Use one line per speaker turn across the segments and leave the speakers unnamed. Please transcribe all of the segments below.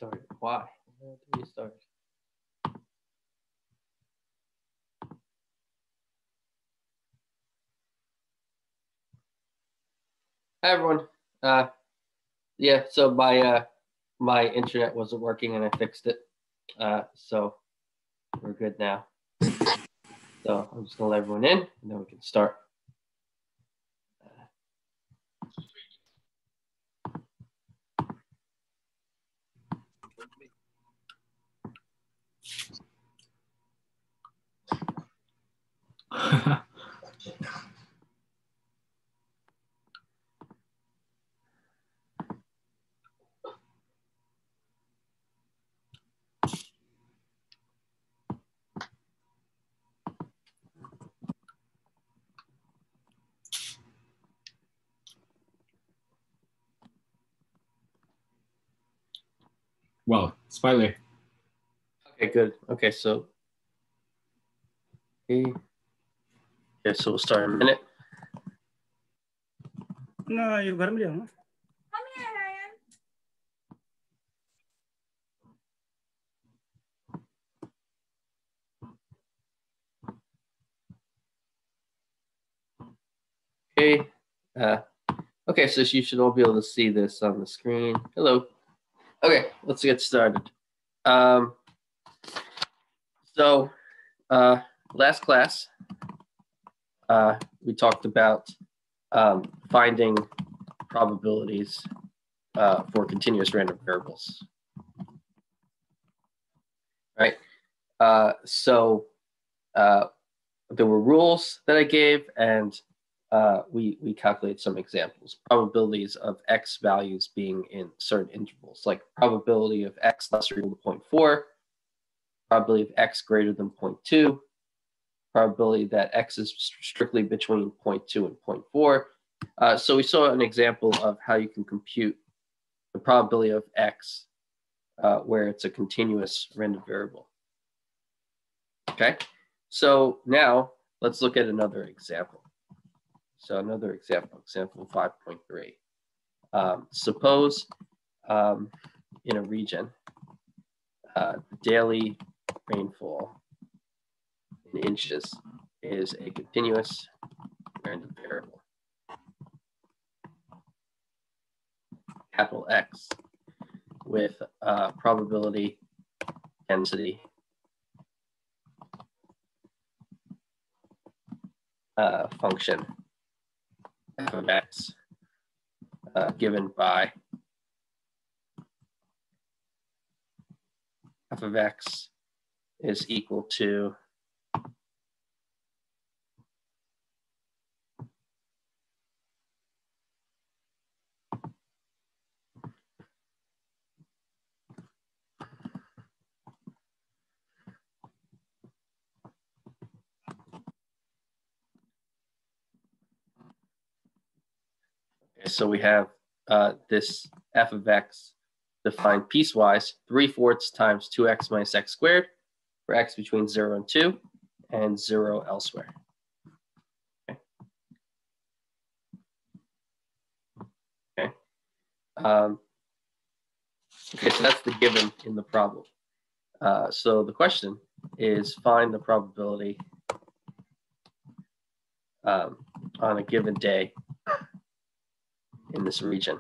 restarted. Why? I have to restart. Hi everyone. Yeah, so my internet wasn't working and I fixed it. So we're good now. So I'm just gonna let everyone in and then we can start.
Well, Smiley.
Okay, good. Okay, so so we'll start in a minute.
No, you got me. Come
here, Ryan.
Okay. Okay, so you should all be able to see this on the screen. Hello. Okay, let's get started. So last class, we talked about finding probabilities for continuous random variables. Right. So there were rules that I gave, and we calculated some examples. Probabilities of x values being in certain intervals, like probability of x less or equal to 0.4, probability of x greater than 0.2, probability that x is strictly between 0.2 and 0.4. So we saw an example of how you can compute the probability of x where it's a continuous random variable. Okay, so now let's look at another example. So another example, example 5.3. Suppose in a region, daily rainfall in inches is a continuous random variable. Capital X with probability density function f of x given by f of x is equal to so we have this f of x defined piecewise, 3/4 times 2x minus x squared for x between 0 and 2 and 0 elsewhere. Okay. Okay, so that's the given in the problem. So the question is find the probability on a given day in this region.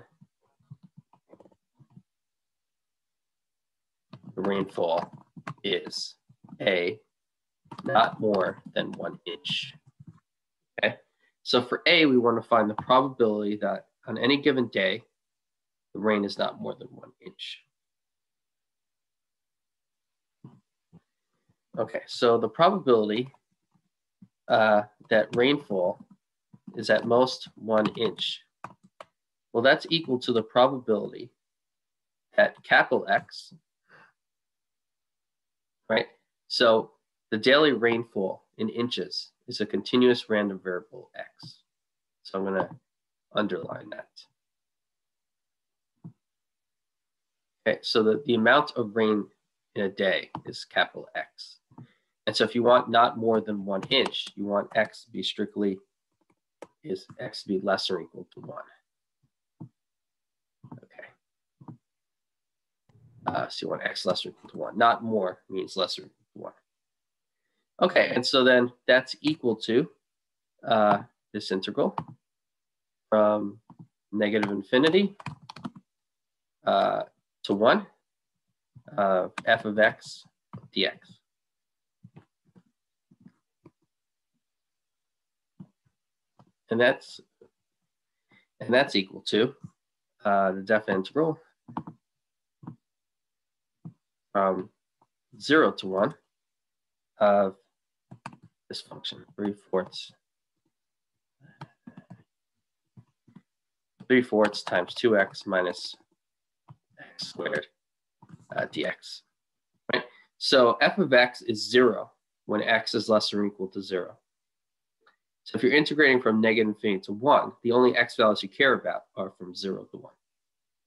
The rainfall is A, not more than 1 inch. Okay, so for A, we want to find the probability that on any given day, the rain is not more than 1 inch. Okay, so the probability that rainfall is at most 1 inch. Well, that's equal to the probability that capital X, right? So the daily rainfall in inches is a continuous random variable X. So I'm going to underline that. Okay, so the amount of rain in a day is capital X. And so if you want not more than 1 inch, you want X to be strictly, is X to be less or equal to 1. Okay. So you want x less than or equal to 1. Not more means less than or equal to 1. Okay, and so then that's equal to this integral from negative infinity to 1 of f of x dx. And that's equal to the definite integral from 0 to 1 of this function, 3/4 times 2x minus x squared dx. Right? So f of x is 0 when x is less than or equal to 0. So if you're integrating from negative infinity to 1, the only x values you care about are from 0 to 1.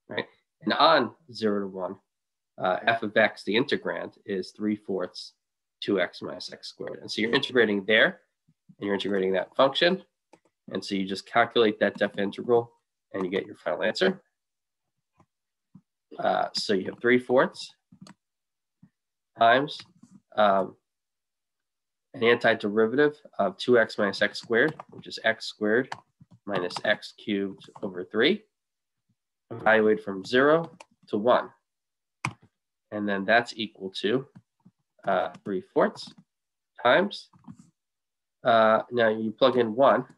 Right? And on 0 to 1, f of x, the integrand, is 3/4 2x minus x squared. And so you're integrating there, and you're integrating that function. And so you just calculate that definite integral, and you get your final answer. So you have 3/4 times an antiderivative of 2x minus x squared, which is x squared minus x cubed over 3, evaluate from 0 to 1. And then that's equal to 3/4 times, now you plug in 1.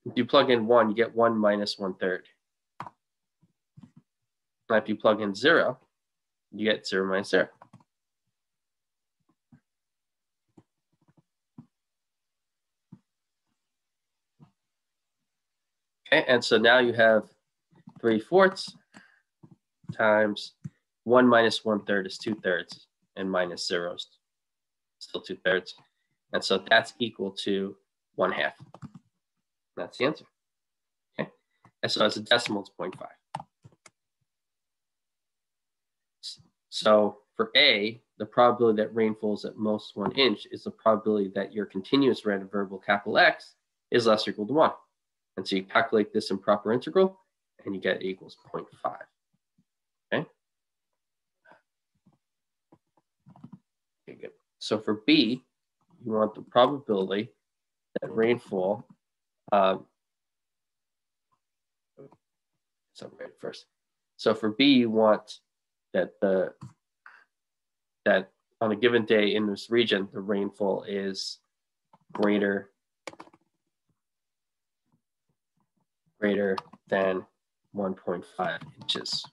If you plug in 1, you get 1 minus 1/3. Now if you plug in 0, you get 0 minus 0. Okay, and so now you have 3/4 times 1 minus 1/3 is 2/3, and minus 0 is still 2/3. And so that's equal to 1/2. That's the answer. Okay, and so as a decimal, it's 0.5. So for A, the probability that rain falls at most 1 inch is the probability that your continuous random variable capital X is less or equal to 1. And so you calculate this in proper integral, and you get it equals 0.5. Okay? Okay, good. So for B, you want the probability that rainfall, first. So for B, you want that that on a given day in this region, the rainfall is greater than 1.5 inches.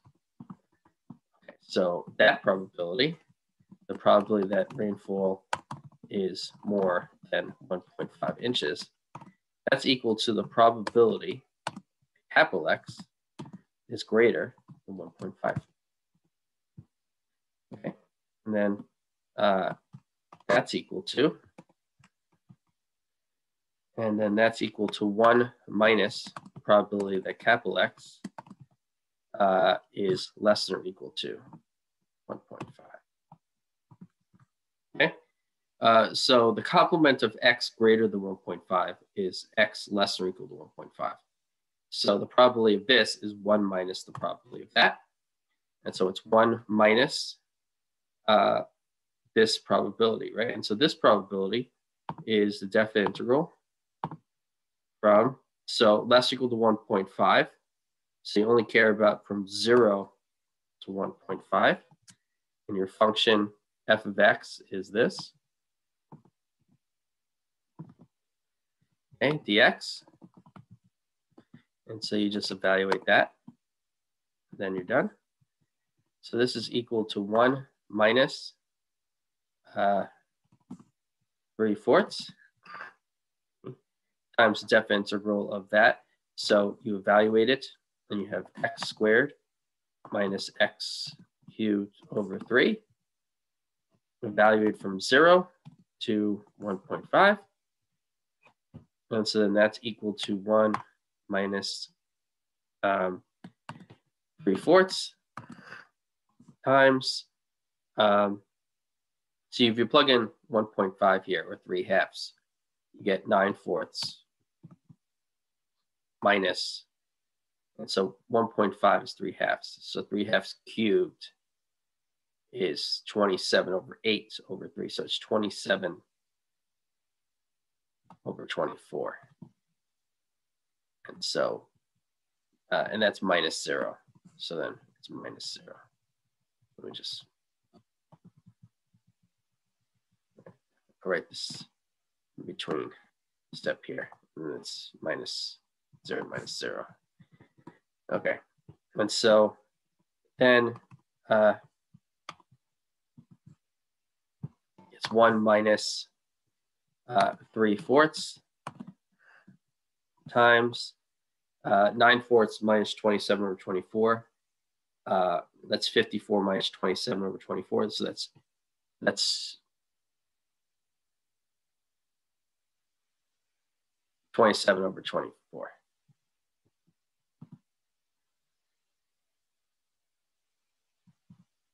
Okay, so that probability, the probability that rainfall is more than 1.5 inches, that's equal to the probability capital X is greater than 1.5. Okay, and then that's equal to, and then that's equal to 1 minus the probability that capital X is less than or equal to 1.5. Okay, so the complement of x greater than 1.5 is x less than or equal to 1.5. So the probability of this is 1 minus the probability of that. And so it's 1 minus this probability, right? And so this probability is the definite integral from, so less or equal to 1.5. So you only care about from 0 to 1.5. And your function f of x is this. Okay, dx. And so you just evaluate that. Then you're done. So this is equal to 1 minus 3/4 times the definite integral of that. So you evaluate it, and you have x squared minus x cubed over 3. Evaluate from 0 to 1.5. And so then that's equal to 1 minus 3/4 times, so if you plug in 1.5 here, or 3/2, you get 9/4 minus, And so 1.5 is 3/2. So 3/2 cubed is 27 over 8 over 3. So it's 27 over 24. And so, and that's minus 0. So then it's minus 0. Let me just write this in between step here. And it's minus 0, minus 0. Okay. And so then it's 1 minus 3/4 times 9/4 minus 27 over 24. That's 54 minus 27 over 24. So that's 27 over 24.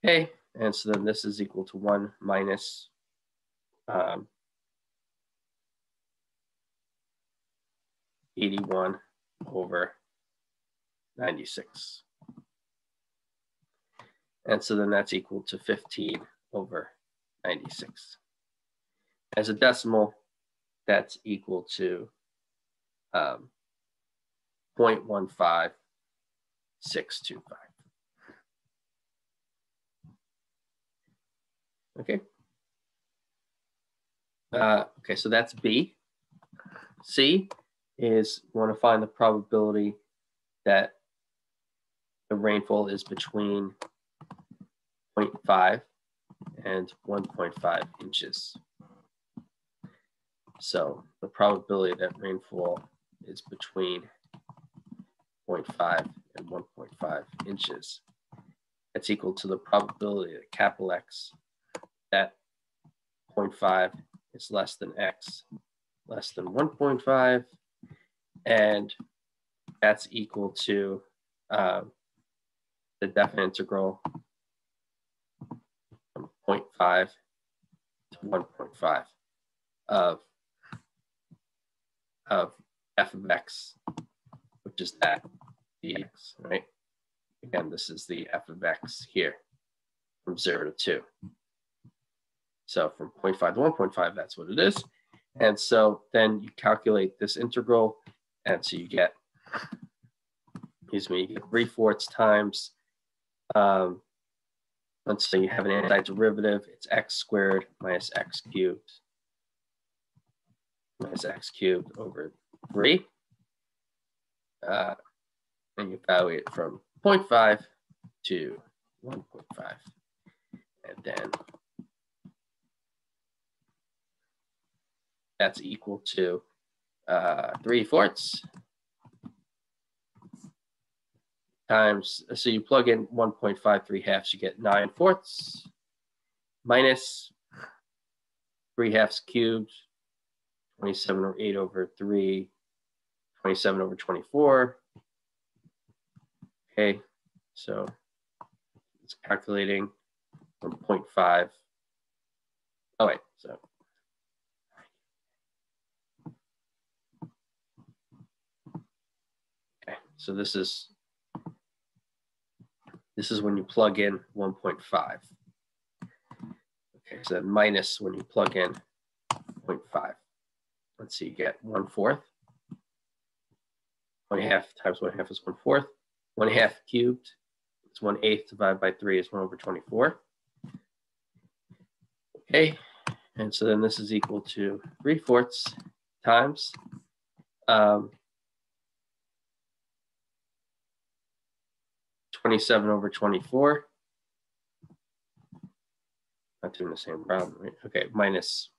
Okay, and so then this is equal to 1 minus 81 over 96. And so then that's equal to 15 over 96. As a decimal, that's equal to 0.15625. Okay. Okay, so that's B. C is we want to find the probability that the rainfall is between 0.5 and 1.5 inches. So the probability that rainfall is between 0.5 and 1.5 inches, that's equal to the probability that capital X that 0.5 is less than X less than 1.5, and that's equal to the definite integral from 0.5 to 1.5 of f of x, which is that dx, right? Again, this is the f of x here from 0 to 2. So from 0.5 to 1.5, that's what it is. And so then you calculate this integral, and so you get, excuse me, you get 3/4 times, let's say you have an antiderivative, it's x squared minus x cubed over 3. And you evaluate from 0.5 to 1.5. And then that's equal to 3/4 times, so you plug in 1.5 3/2, you get 9/4 minus 3/2 cubed, 27 or 8 over 3, 27 over 24. Okay, so it's calculating from 0.5. Oh wait, so okay, so this is when you plug in 1.5. Okay, so then minus when you plug in 0.5. Let's see, you get 1/4. 1/2 times 1/2 is 1/4. 1/2 cubed is 1/8 divided by 3 is 1 over 24. Okay, and so then this is equal to 3/4 times 27 over 24. Not doing the same problem, right? Okay, minus,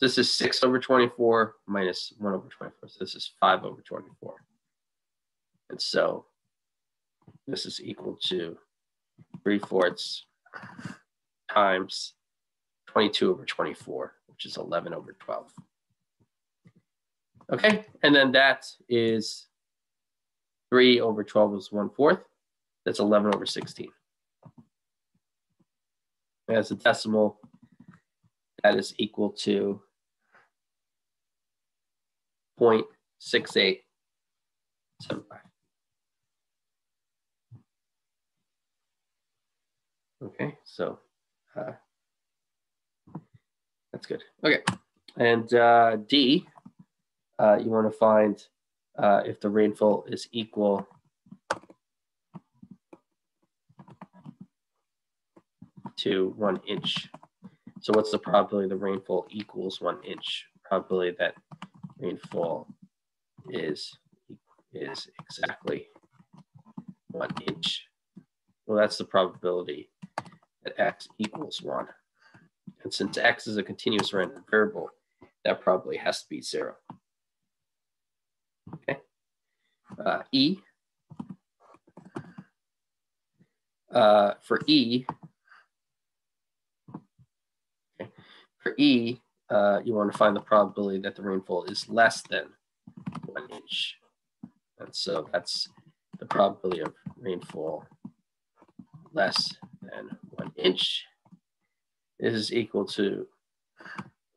this is 6 over 24 minus 1 over 24. So this is 5 over 24. And so this is equal to 3/4 times 22 over 24, which is 11 over 12. Okay, and then that is 3 over 12 is 1/4. That's 11 over 16. As a decimal, that is equal to 0.6875. Okay, so that's good. Okay, and D, you want to find if the rainfall is equal to 1 inch. So what's the probability the rainfall equals 1 inch? Probability that rainfall is exactly 1 inch. Well, that's the probability that x equals 1. And since x is a continuous random variable, that probably has to be 0. Okay. E. For E, okay. For E, you want to find the probability that the rainfall is less than 1 inch. And so that's the probability of rainfall less than 1 inch. This is equal to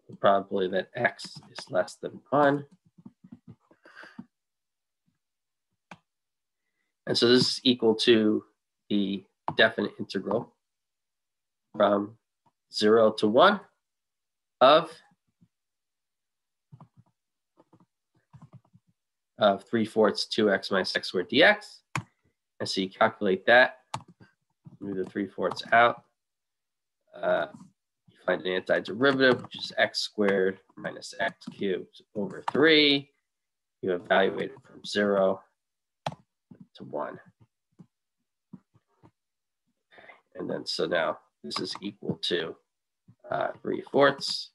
the probability that x is less than 1. And so this is equal to the definite integral from 0 to 1 of 3/4 2x minus x squared dx. And so you calculate that, move the 3/4 out. You find an antiderivative, which is x squared minus x cubed over 3. You evaluate it from 0 to 1. Okay. And then so now this is equal to 3/4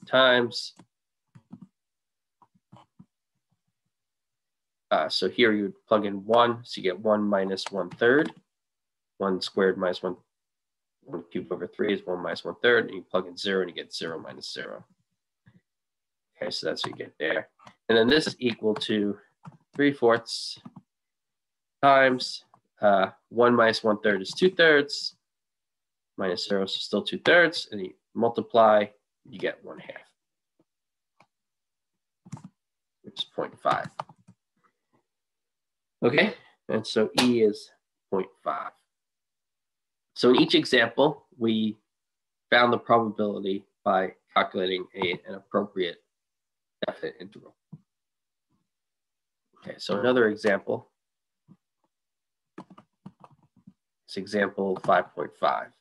times. So here you would plug in 1, so you get 1 minus 1/3. 1 squared minus 1 cubed over 3 is 1 minus 1/3, and you plug in 0 and you get 0 minus 0. Okay, so that's what you get there. And then this is equal to 3/4 times 1 minus 1/3 is 2/3, minus 0, so still 2/3, and you multiply, you get 1/2, which is 0.5. Okay, and so E is 0.5. So in each example, we found the probability by calculating an appropriate definite integral. Okay, so another example is example 5.5.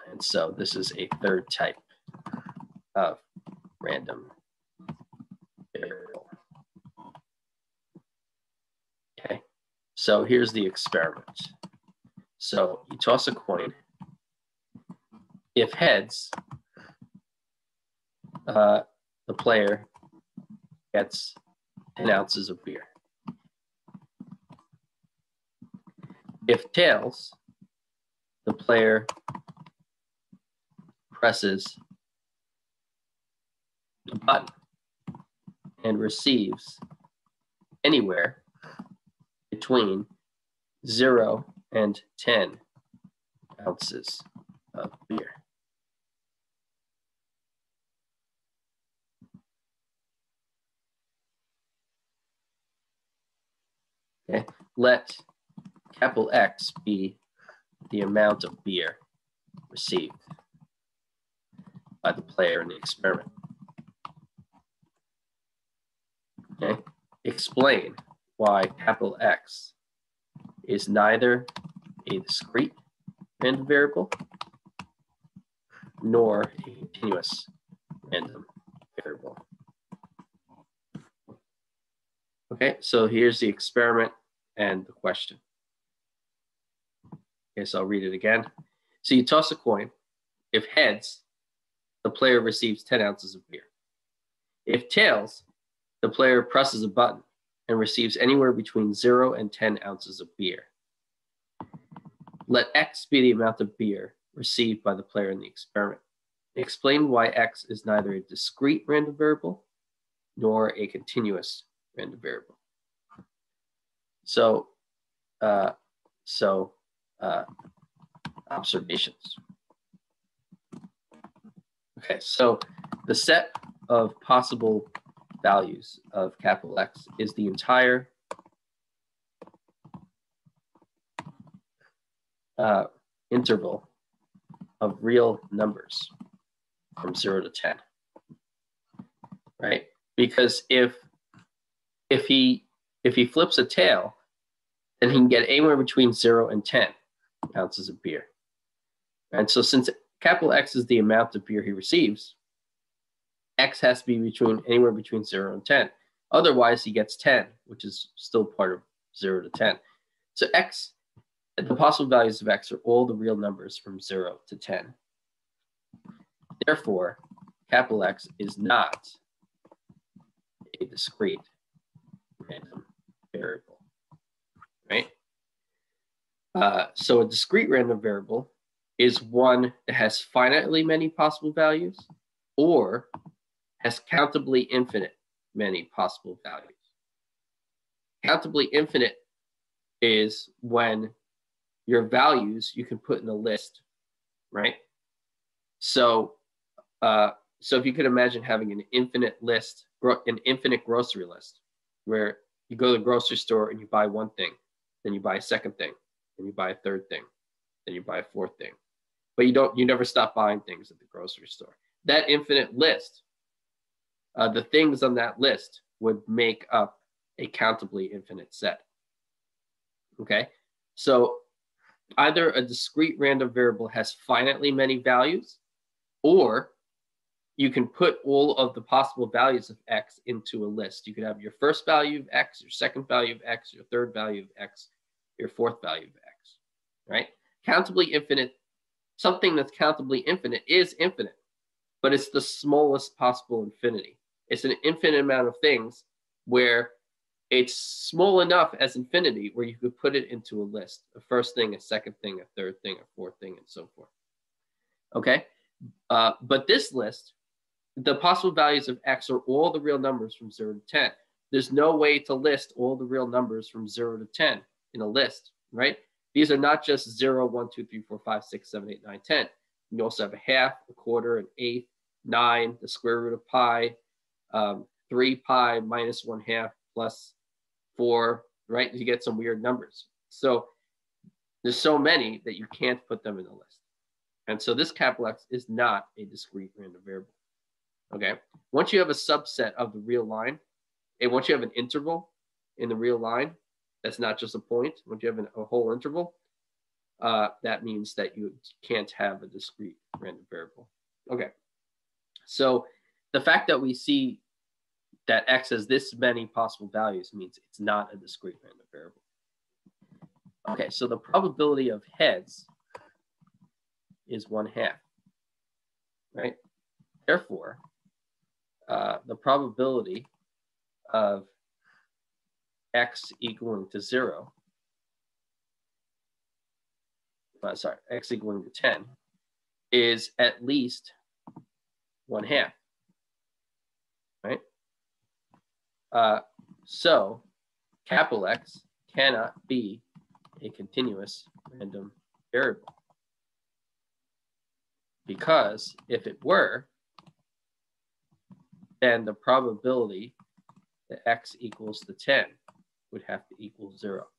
And so this is a third type of random variable. Okay, so here's the experiment. So you toss a coin. If heads, the player gets 10 ounces of beer. If tails, the player presses a button and receives anywhere between 0 and 10 ounces of beer. Okay, let capital X be the amount of beer received by the player in the experiment. Okay, explain why capital X is neither a discrete random variable nor a continuous random variable. Okay, so here's the experiment and the question. Okay, so I'll read it again. So you toss a coin. If heads, the player receives 10 ounces of beer. If tails, the player presses a button and receives anywhere between 0 and 10 ounces of beer. Let X be the amount of beer received by the player in the experiment. Explain why X is neither a discrete random variable nor a continuous random variable. So, observations. Okay, so the set of possible values of capital X is the entire interval of real numbers from 0 to 10, right? Because if he flips a tail, then he can get anywhere between 0 and 10 ounces of beer. And so since capital X is the amount of beer he receives, X has to be anywhere between 0 and 10. Otherwise, he gets 10, which is still part of 0 to 10. So X, the possible values of X are all the real numbers from 0 to 10. Therefore, capital X is not a discrete random variable, right? So a discrete random variable is one that has finitely many possible values or has countably infinite many possible values. Countably infinite is when your values you can put in a list, right? So if you could imagine having an infinite list, an infinite grocery list, where you go to the grocery store and you buy one thing, then you buy a second thing, then you buy a third thing, then you buy a fourth thing. But you never stop buying things at the grocery store. That infinite list, the things on that list would make up a countably infinite set. Okay, so either a discrete random variable has finitely many values, or you can put all of the possible values of X into a list. You could have your first value of X, your second value of X, your third value of X, your fourth value of X, right? Countably infinite, something that's countably infinite is infinite, but it's the smallest possible infinity. It's an infinite amount of things where it's small enough as infinity where you could put it into a list, a first thing, a second thing, a third thing, a fourth thing, and so forth. Okay, but this list, the possible values of X are all the real numbers from 0 to 10. There's no way to list all the real numbers from 0 to 10 in a list, right? These are not just 0, 1, 2, 3, 4, 5, 6, 7, 8, 9, 10. You also have a half, a quarter, an eighth, 9, the square root of pi, 3 pi minus 1/2 plus 4, right? You get some weird numbers. So there's so many that you can't put them in the list. And so this capital X is not a discrete random variable. Okay, once you have a subset of the real line, and once you have an interval in the real line, that's not just a point. Once you have a whole interval, that means that you can't have a discrete random variable. Okay, so the fact that we see that X has this many possible values means it's not a discrete random variable. Okay, so the probability of heads is 1/2, right? Therefore, the probability of X equaling to 0, X equaling to 10 is at least 1/2, right? So capital X cannot be a continuous random variable, because if it were, then the probability that X equals to 10 would have to equal 0.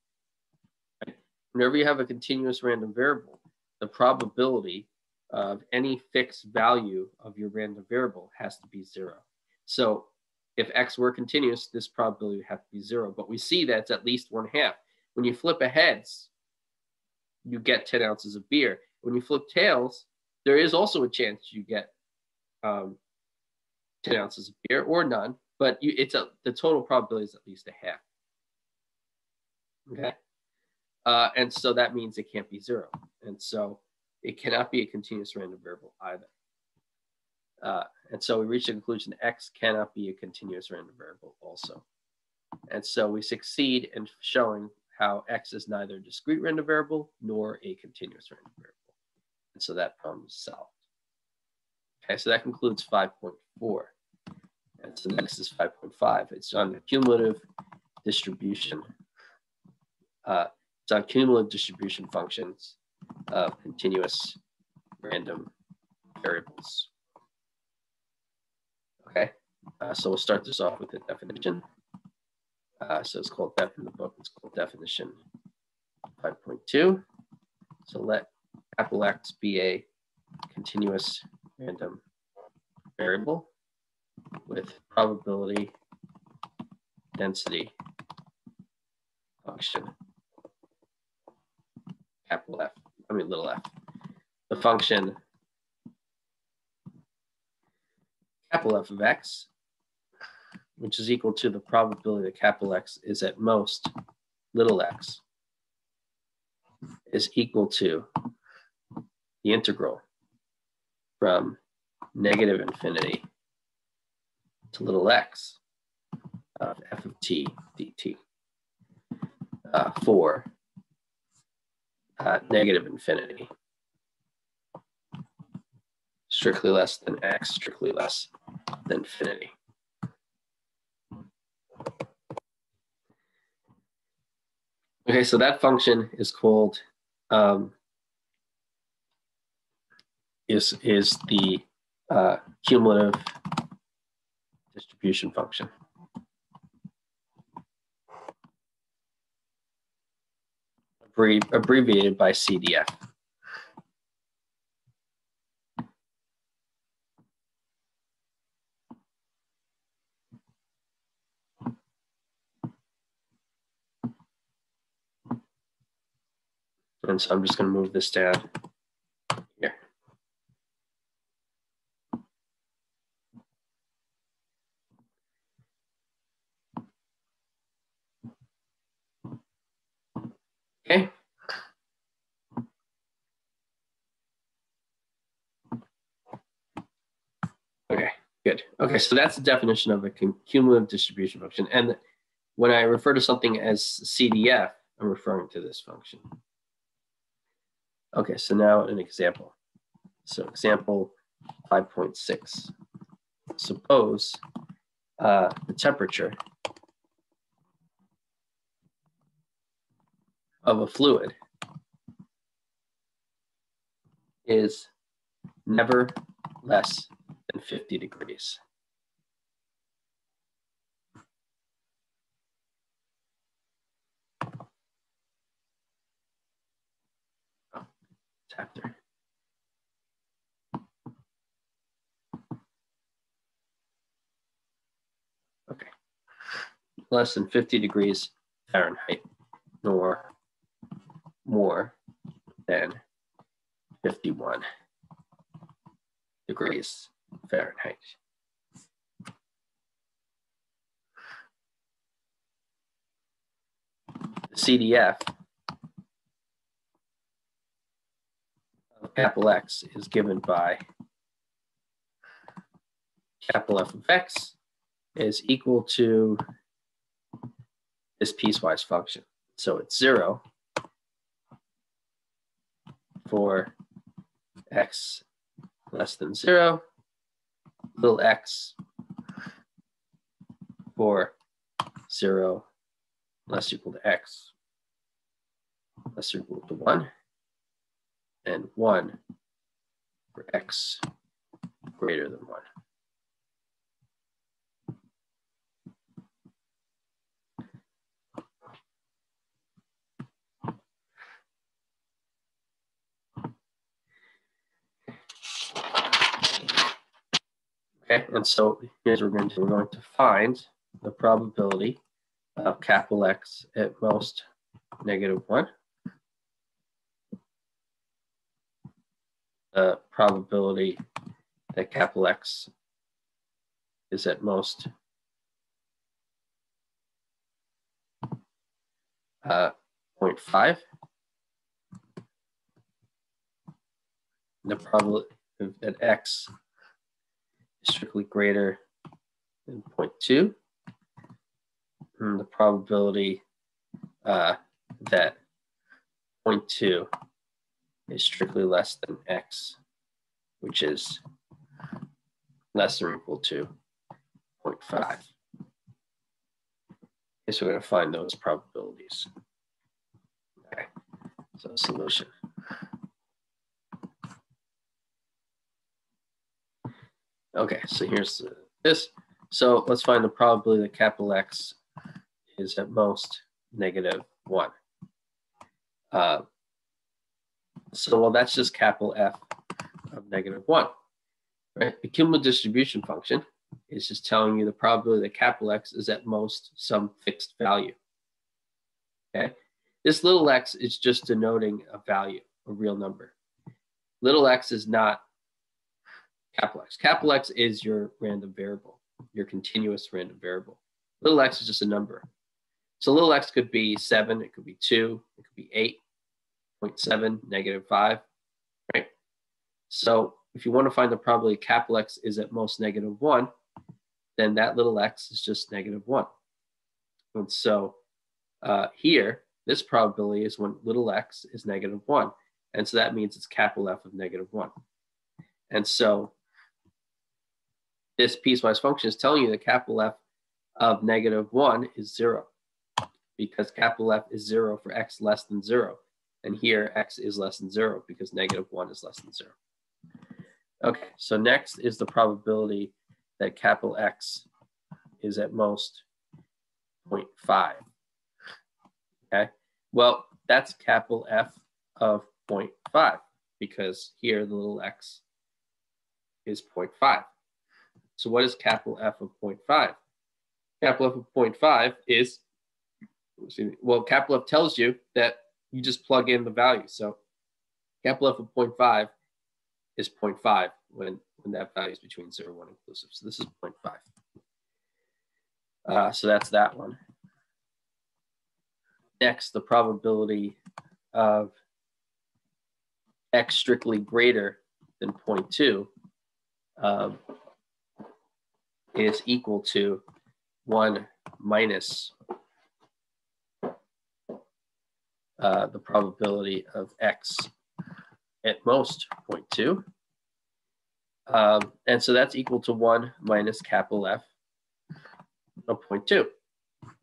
Right? Whenever you have a continuous random variable, the probability of any fixed value of your random variable has to be 0. So if X were continuous, this probability would have to be 0. But we see that it's at least 1/2. When you flip a heads, you get 10 ounces of beer. When you flip tails, there is also a chance you get 10 ounces of beer or none, but the total probability is at least 1/2. Okay, and so that means it can't be 0, and so it cannot be a continuous random variable either. And so we reach the conclusion X cannot be a continuous random variable also. And so we succeed in showing how X is neither a discrete random variable nor a continuous random variable. And so that problem is solved. Okay, so that concludes 5.4. And so next is 5.5. It's on the cumulative distribution. It's on cumulative distribution functions of continuous random variables. Okay, so we'll start this off with the definition. So it's called, in the book, it's called definition 5.2. So let capital X be a continuous random variable with probability density function capital F, little f. The function capital F of x, which is equal to the probability that capital X is at most little x, is equal to the integral from negative infinity to little x of f of t dt for negative infinity, strictly less than x, strictly less than infinity. Okay, so that function is called is the cumulative distribution function. Abbreviated by CDF. And so I'm just going to move this down here. Okay. Okay, good. Okay, so that's the definition of a cumulative distribution function. And when I refer to something as CDF, I'm referring to this function. Okay, so now an example. So example 5.6. Suppose the temperature of a fluid is never less than 50 degrees. Oh, chapter. Okay. Less than 50 degrees Fahrenheit, nor more than 51 degrees Fahrenheit. The CDF of capital X is given by capital F of X is equal to this piecewise function. So it's 0 for x less than 0, little x for 0 less or equal to x less or equal to 1, and 1 for x greater than 1. Okay, and so here's what we're going to find the probability of capital X at most -1, the probability that capital X is at most 0.5, the probability that X is strictly greater than 0.2, and the probability that 0.2 is strictly less than X, which is less or equal to 0.5. Okay, so we're going to find those probabilities. Okay, so solution. Okay, so here's this. So let's find the probability that capital X is at most -1. So, well, that's just capital F of -1, right? The cumulative distribution function is just telling you the probability that capital X is at most some fixed value, okay? This little x is just denoting a value, a real number. Little x is not capital X. Capital X is your random variable, your continuous random variable. Little x is just a number. So little x could be 7, it could be 2, it could be 8.7, -5, right? So if you want to find the probability capital X is at most -1, then that little x is just -1. And so here, this probability is when little x is -1. And so that means it's capital F of -1. And so this piecewise function is telling you that capital F of -1 is 0, because capital F is 0 for x less than 0. And here, x is less than 0 because -1 is less than 0. Okay, so next is the probability that capital X is at most 0.5. Okay, well, that's capital F of 0.5 because here the little x is 0.5. So what is capital F of 0.5? Capital F of 0.5 is, well, capital F tells you that you just plug in the value. So capital F of 0.5 is 0.5 when that value is between 0 and 1 inclusive. So this is 0.5. So that's that one. Next, the probability of x strictly greater than 0.2 is equal to 1 minus the probability of x at most 0.2. And so that's equal to 1 minus capital F of 0.2,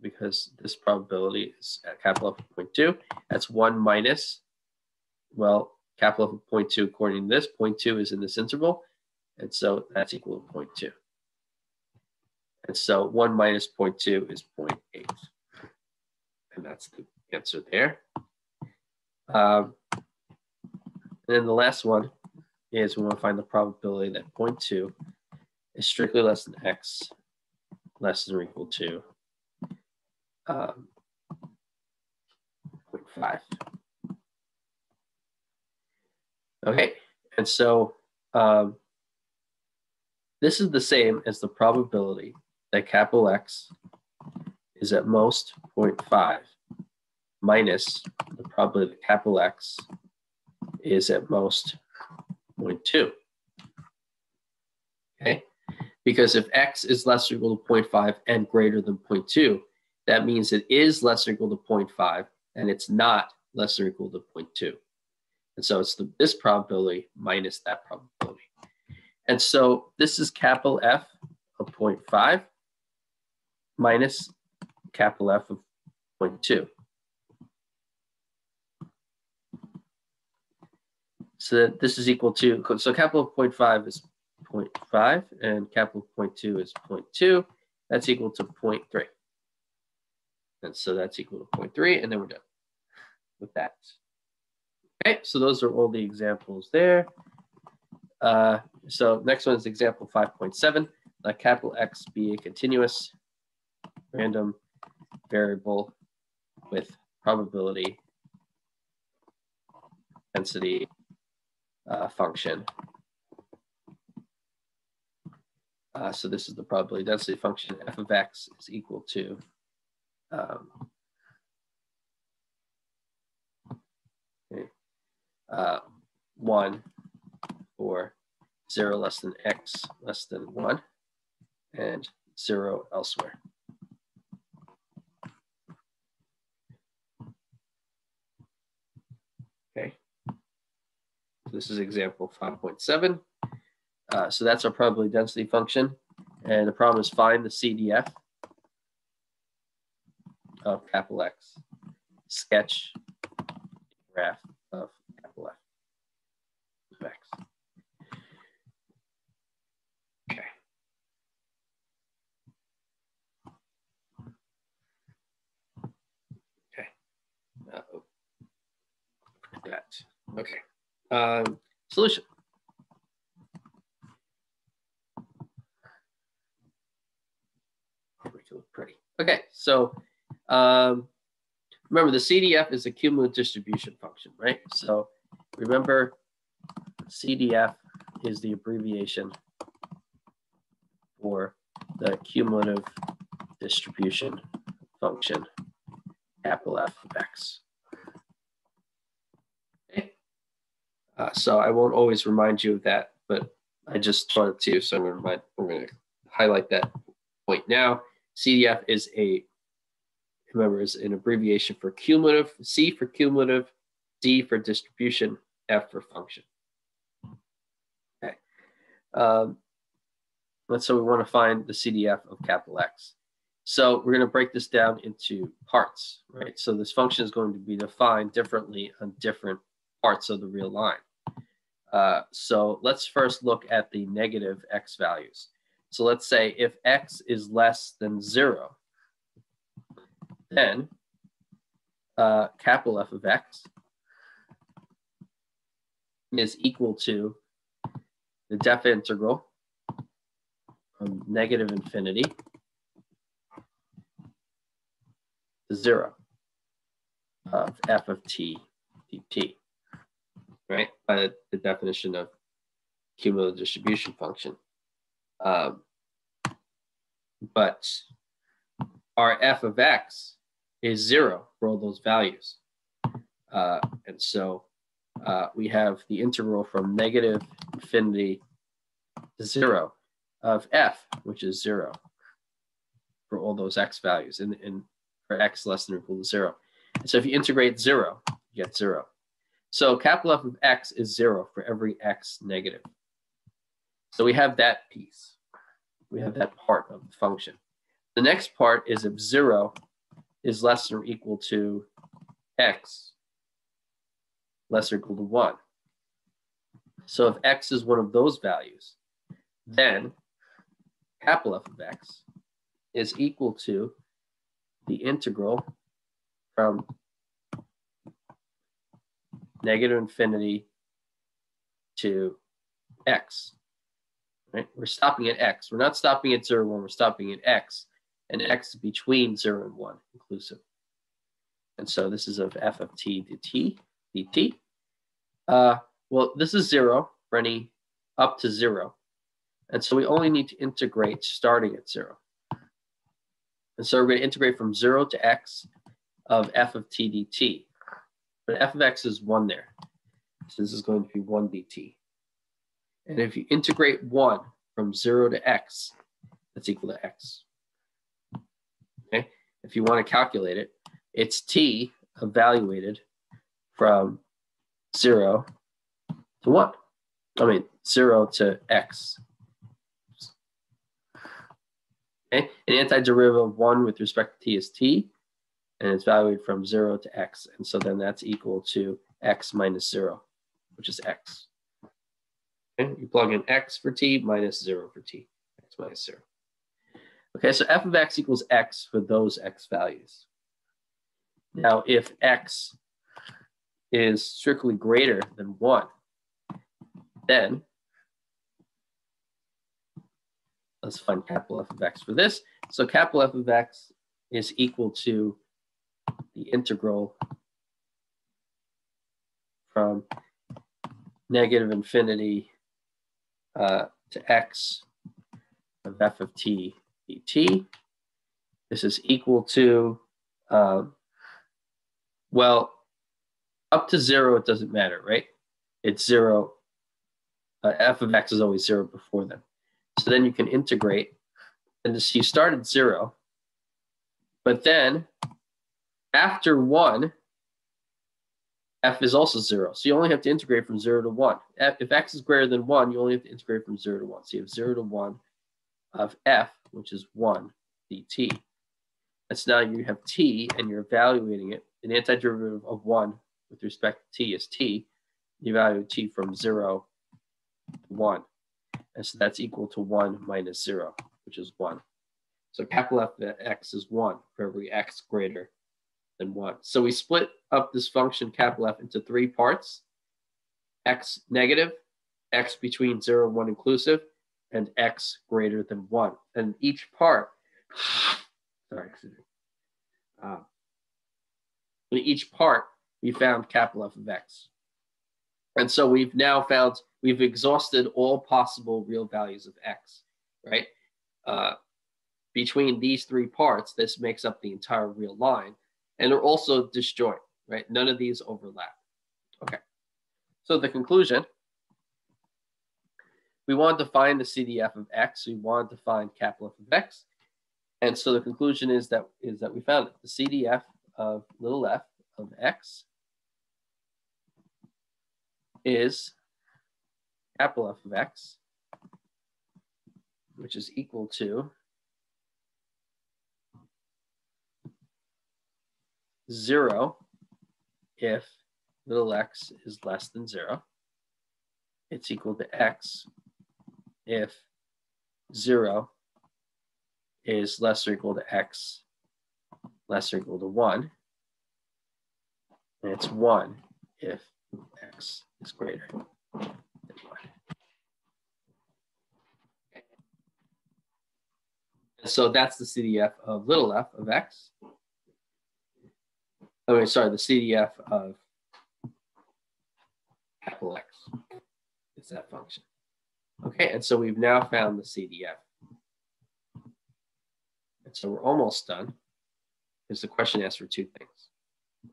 because this probability is at capital F of 0.2. That's 1 minus, well, capital F of 0.2 according to this. 0.2 is in this interval, and so that's equal to 0.2. And so 1 minus 0.2 is 0.8. And that's the answer there. And then the last one is we want to find the probability that 0.2 is strictly less than x less than or equal to 0.5. Okay, and so this is the same as the probability that capital X is at most 0.5 minus the probability that capital X is at most 0.2. Okay, because if x is less or equal to 0.5 and greater than 0.2, that means it is less or equal to 0.5 and it's not less or equal to 0.2. And so it's this probability minus that probability. And so this is capital F of 0.5 minus capital F of 0.2. So this is equal to, so capital of 0.5 is 0.5 and capital of 0.2 is 0.2. That's equal to 0.3. And so that's equal to 0.3, and then we're done with that. Okay, so those are all the examples there. So next one is example 5.7. Let capital X be a continuous random variable with probability density function. So this is the probability density function. F of x is equal to 1 for 0 less than x less than 1 and 0 elsewhere. Okay. So this is example 5.7. So that's our probability density function. And the problem is find the CDF of capital X. Sketch graph of capital F of X. Okay. Okay. That. Okay. Solution. Pretty. Okay, so remember the CDF is a cumulative distribution function, right? So remember CDF is the abbreviation for the cumulative distribution function, capital F of X. Okay. So I won't always remind you of that, but I just wanted to, so I'm going to highlight that point now. CDF is remember, is an abbreviation for cumulative, C for cumulative, D for distribution, F for function. Okay. So we want to find the CDF of capital X. So we're going to break this down into parts, right? So this function is going to be defined differently on different parts of the real line. So let's first look at the negative X values. So let's say if X is less than 0, then capital F of X is equal to the def integral from negative infinity to 0 of f of t dt, right? By the definition of cumulative distribution function. But our f of x is 0 for all those values. And so we have the integral from negative infinity to 0 of f, which is 0 for all those x values, and for x less than or equal to 0. And so if you integrate 0, you get 0. So capital F of x is 0 for every x negative. So we have that piece. We have that part of the function. The next part is if 0 is less than or equal to x less than or equal to 1. So if x is one of those values, then capital F of x is equal to the integral from negative infinity to x. Right? We're stopping at x. We're not stopping at 0, 1. We're stopping at x, and x is between 0 and 1 inclusive. And so this is of f of t dt. Well, this is 0 for any up to 0. And so we only need to integrate starting at 0. And so we're going to integrate from 0 to x of f of t dt. But f of x is 1 there. So this is going to be 1 dt. And if you integrate 1 from 0 to x, that's equal to x. Okay? If you want to calculate it, it's t evaluated from 0 to 1. I mean, 0 to x. Okay? An antiderivative of 1 with respect to t is t, and it's valued from 0 to x. And so then that's equal to x minus 0, which is x. Okay? You plug in x for t minus 0 for t, x minus 0. Okay, so f of x equals x for those x values. Now, if x is strictly greater than 1, then let's find capital F of x for this. So capital F of x is equal to the integral from negative infinity to x of f of t dt. This is equal to, well, up to 0, it doesn't matter, right? It's 0. F of x is always 0 before then. So then you can integrate, and this, you start at 0, but then after 1, f is also 0. So you only have to integrate from 0 to 1. If x is greater than 1, you only have to integrate from 0 to 1. So you have 0 to 1 of f, which is 1 dt. And so now you have t, and you're evaluating it. An antiderivative of 1 with respect to t is t. You evaluate t from 0 to 1. And so that's equal to 1 minus 0, which is 1. So capital F of x is 1 for every x greater than 1. So we split up this function capital F into 3 parts. x negative, x between 0 and 1 inclusive, and x greater than 1. And each part, sorry, excuse me. In each part, we found capital F of x. And so we've now found, we've exhausted all possible real values of x, right? Between these three parts, this makes up the entire real line. And they're also disjoint, right? None of these overlap. Okay. So the conclusion, we wanted to find the CDF of x. We wanted to find capital F of x. And so the conclusion is that we found it. The CDF of little f of x is capital F of x, which is equal to 0 if little x is less than 0. It's equal to x if 0 is less or equal to x less or equal to 1. And it's 1 if x is greater than 1. Okay. And so that's the CDF of little f of x. Oh, sorry, the CDF of capital X. It's that function. Okay, and so we've now found the CDF. And so we're almost done, because the question asks for two things.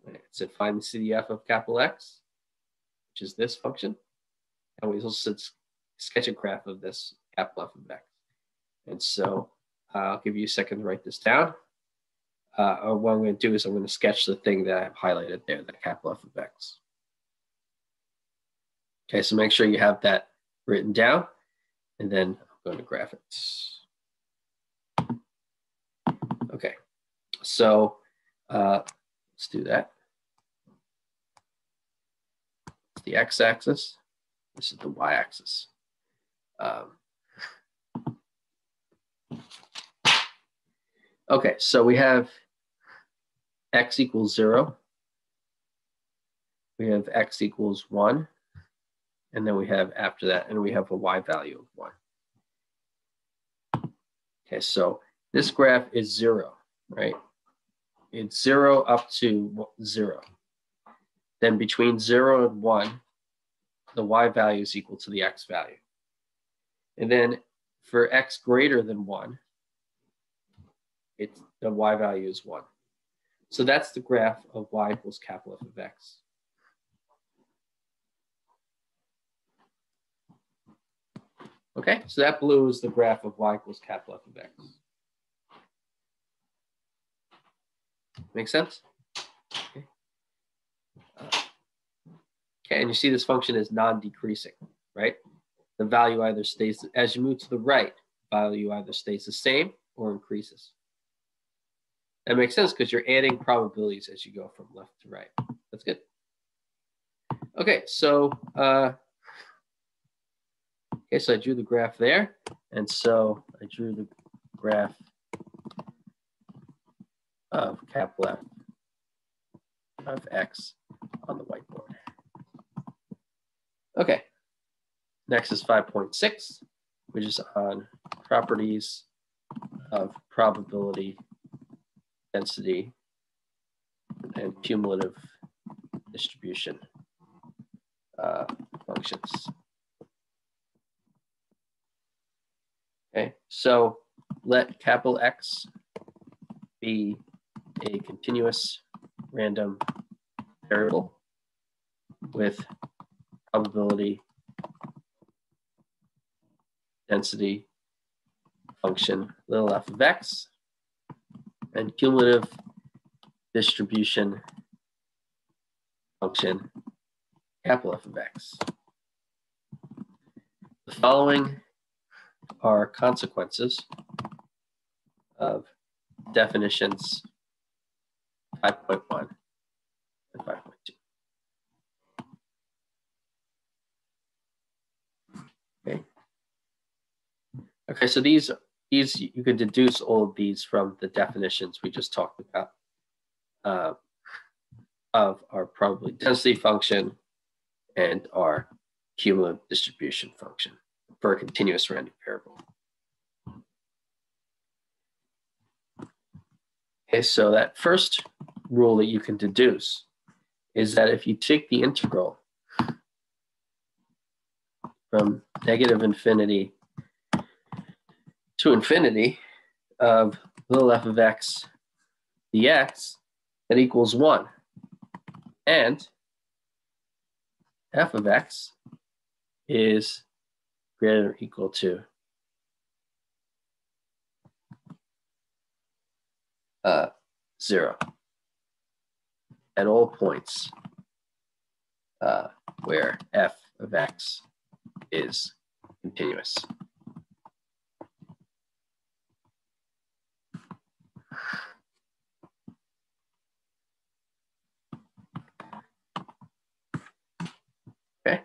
It said find the CDF of capital X, which is this function. And we also said sketch a graph of this capital F of X. And so I'll give you a second to write this down. Or what I'm going to do is I'm going to sketch the thing that I've highlighted there, the capital F of X. Okay, so make sure you have that written down, and then I'm going to graph it. Okay, so let's do that. It's the x-axis. This is the y-axis. Okay, so we have x equals 0. We have x equals 1. And then we have after that, and we have a y value of 1. Okay, so this graph is 0, right? It's 0 up to 0. Then between 0 and 1, the y value is equal to the x value. And then for x greater than 1, the y value is 1. So that's the graph of y equals capital F of x. Okay, so that blue is the graph of y equals capital F of x. Make sense? Okay. Okay, and you see this function is non-decreasing, right? The value either stays, as you move to the right, value either stays the same or increases. That makes sense because you're adding probabilities as you go from left to right. That's good. Okay, so so I drew the graph there, and so I drew the graph of capital F of x on the whiteboard. Okay, next is 5.6, which is on properties of probability, density, and cumulative distribution functions. Okay, so let capital X be a continuous random variable with probability density function little f of x and cumulative distribution function capital F of x. The following are consequences of definitions 5.1 and 5.2. Okay. Okay, so these you can deduce all of these from the definitions we just talked about of our probability density function and our cumulative distribution function for a continuous random variable. Okay, so that first rule that you can deduce is that if you take the integral from negative infinity to infinity of little f of x dx, that equals 1. And f of x is greater than or equal to 0 at all points where f of x is continuous. Okay.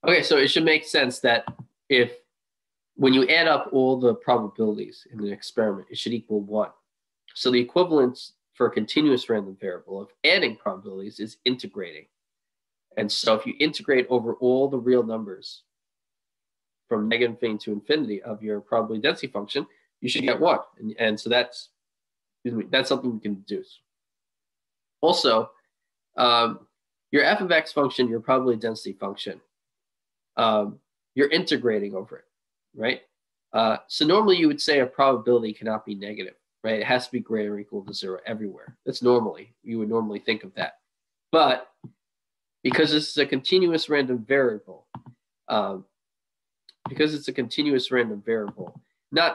Okay, so it should make sense that when you add up all the probabilities in an experiment, it should equal 1. So the equivalence for a continuous random variable of adding probabilities is integrating. And so if you integrate over all the real numbers from negative infinity to infinity of your probability density function, you should get 1. And so that's something you can deduce. Also, your f of x function, your probability density function, you're integrating over it, right? So normally you would say a probability cannot be negative, right? It has to be greater or equal to 0 everywhere. You would normally think of that. But because this is a continuous random variable, not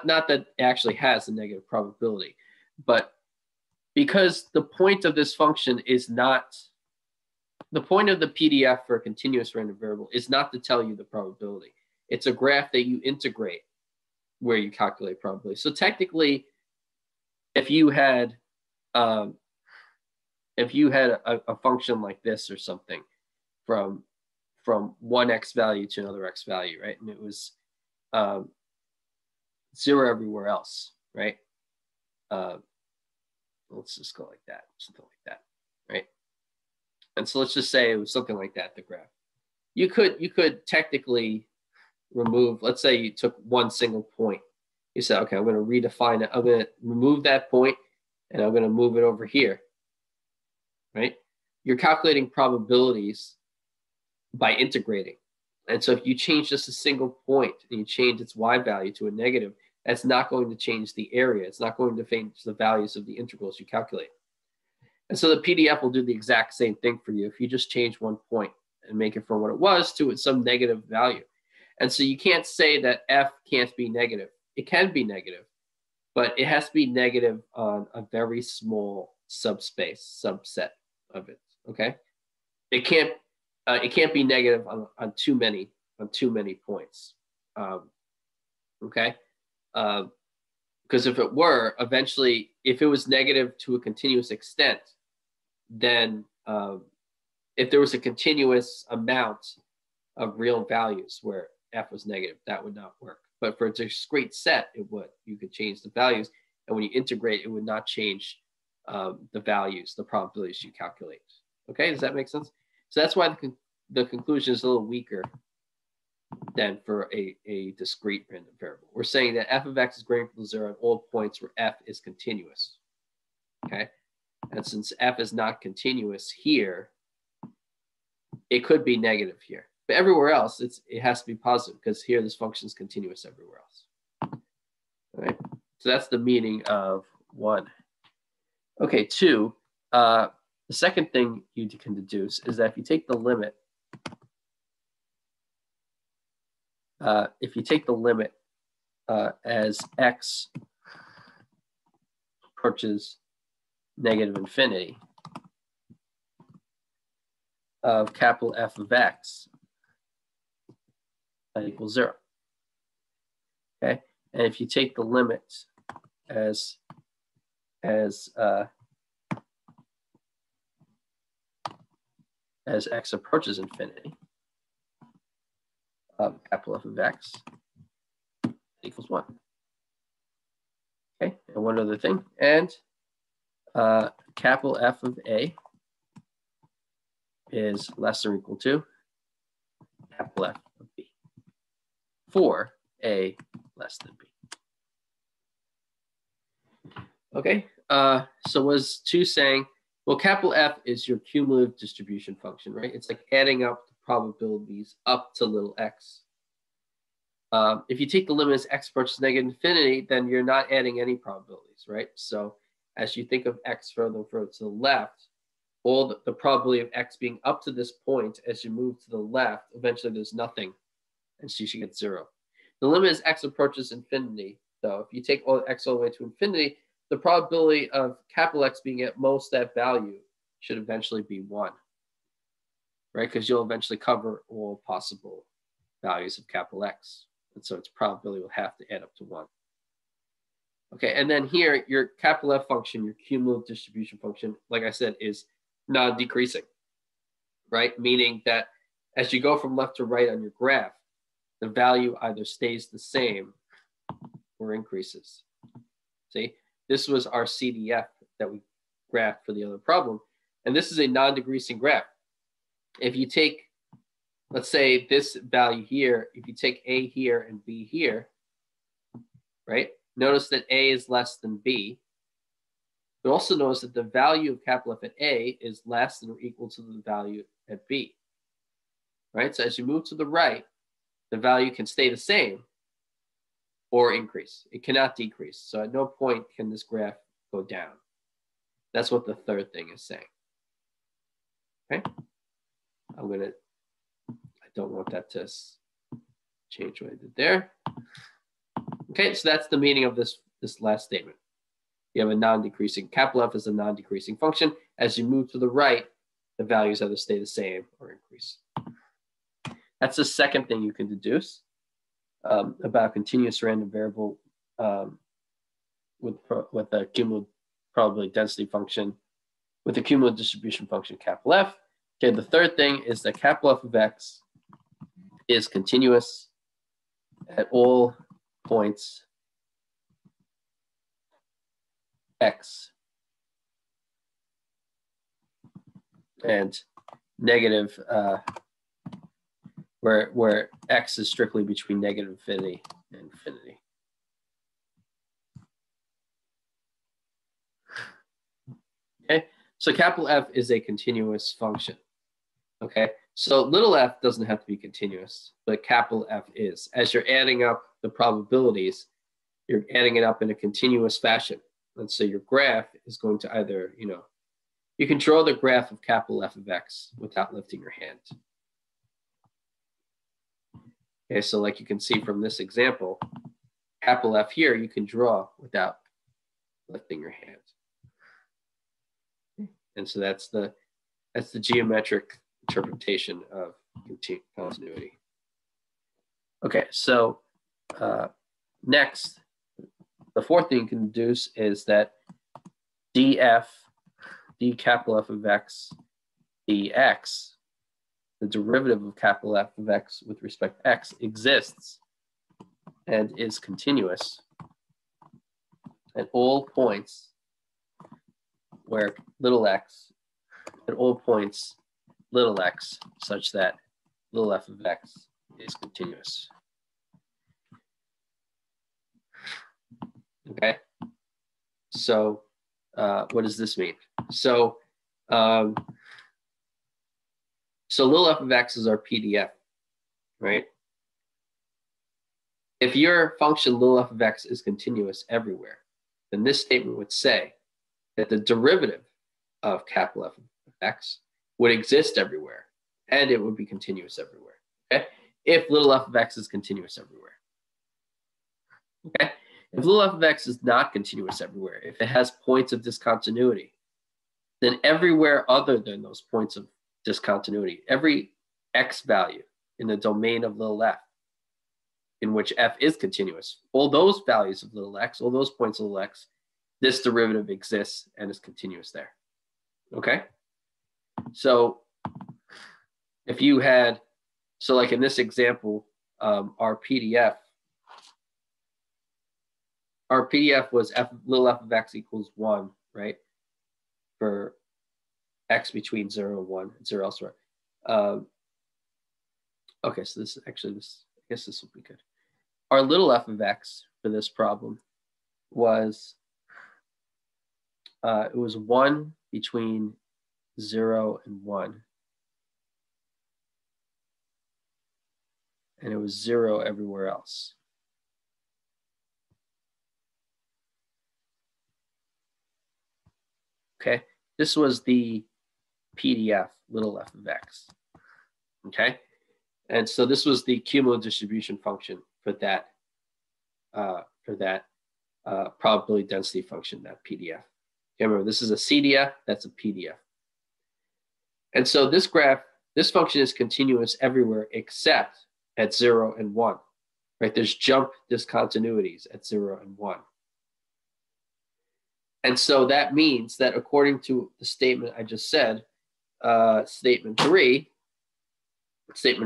that it actually has a negative probability, but because the point of this function is not, the point of the PDF for a continuous random variable is not to tell you the probability. It's a graph that you integrate where you calculate probability. So technically, if you had a function like this or something from one x value to another x value, right? And it was 0 everywhere else, right? Let's just go like that, something like that, right? And so let's just say it was something like that, the graph. You could technically remove, let's say you took one single point. You said, okay, I'm going to redefine it. I'm going to remove that point and I'm going to move it over here, right? You're calculating probabilities by integrating. And so if you change just a single point and you change its y value to a negative, that's not going to change the area. It's not going to change the values of the integrals you calculate. And so the PDF will do the exact same thing for you if you just change one point and make it from what it was to some negative value. And so you can't say that f can't be negative. It can be negative, but it has to be negative on a very small subset of it. Okay, it can't be negative on too many points. Okay, because if it were, eventually, if it was negative to a continuous extent, then if there was a continuous amount of real values where f was negative, that would not work. But for a discrete set, it would. You could change the values, and when you integrate, it would not change the values, the probabilities you calculate. Okay, does that make sense? So that's why the conclusion is a little weaker than for a discrete random variable. We're saying that f of x is greater than 0 at all points where f is continuous. Okay, and since f is not continuous here, it could be negative here. But everywhere else, it has to be positive because here this function is continuous everywhere else. All right, so that's the meaning of 1. Okay, 2, the second thing you can deduce is that if you take the limit, as x approaches negative infinity of capital F of x, that equals 0. Okay, and if you take the limit as x approaches infinity of capital F of x, equals 1. Okay, and one other thing, and capital F of a is less than or equal to capital F of B for A less than B. Okay, so was 2 saying, well, capital F is your cumulative distribution function, right? It's like adding up the probabilities up to little x. If you take the limit as x approaches negative infinity, then you're not adding any probabilities, right? So as you think of x further and further to the left, all the probability of x being up to this point, as you move to the left, eventually there's nothing, and so you should get 0. The limit as x approaches infinity, though, if you take x all the way to infinity, the probability of capital X being at most that value should eventually be 1, right? Because you'll eventually cover all possible values of capital X. And so its probability will have to add up to 1. Okay, and then here, your capital F function, your cumulative distribution function, like I said, is non-decreasing, right? Meaning that as you go from left to right on your graph, the value either stays the same or increases. See, this was our CDF that we graphed for the other problem. And this is a non-decreasing graph. If you take, let's say this value here, if you take A here and B here, right? Notice that A is less than B. But also notice that the value of capital F at A is less than or equal to the value at B, right? So as you move to the right, the value can stay the same or increase. It cannot decrease. So at no point can this graph go down. That's what the third thing is saying. Okay? I don't want that to change what I did there. Okay, so that's the meaning of this last statement. You have a non-decreasing, capital F is a non-decreasing function. As you move to the right, the values either stay the same or increase. That's the second thing you can deduce about continuous random variable with a cumulative probability density function with a cumulative distribution function capital F. Okay, the third thing is that capital F of X is continuous at all points X and negative where X is strictly between negative infinity and infinity. Okay, so capital F is a continuous function. Okay, so little f doesn't have to be continuous, but capital F is. As you're adding up the probabilities, you're adding it up in a continuous fashion. And so your graph is going to either, you can draw the graph of capital F of X without lifting your hand. Okay, so like you can see from this example, capital F here, you can draw without lifting your hand. And so that's the geometric interpretation of continuity. Okay, so next, the fourth thing you can deduce is that df, d capital F of X, dx, the derivative of capital F of X with respect to X exists and is continuous at all points where little x, at all points little x, such that little f of X is continuous. Okay, so what does this mean? So little f of X is our PDF, right? If your function little f of X is continuous everywhere, then this statement would say that the derivative of capital F of X would exist everywhere, and it would be continuous everywhere, okay? If little f of X is continuous everywhere, okay? If little f of X is not continuous everywhere, if it has points of discontinuity, then everywhere other than those points of discontinuity, every X value in the domain of little f, in which f is continuous, all those values of little x, all those points of little x, this derivative exists and is continuous there, okay? So if you had, so like in this example, our PDF was little f of X equals 1, right? For x between 0 and 1 and 0 elsewhere. Okay, so this is actually this. I guess this will be good. Our little f of x for this problem was it was 1 between 0 and 1, and it was 0 everywhere else. Okay, this was the PDF little f of x. Okay, and so this was the cumulative distribution function for that probability density function, that PDF. Okay, remember, this is a CDF, that's a PDF. And so this graph, this function is continuous everywhere except at 0 and 1. Right? There's jump discontinuities at 0 and 1. And so that means that according to the statement I just said, statement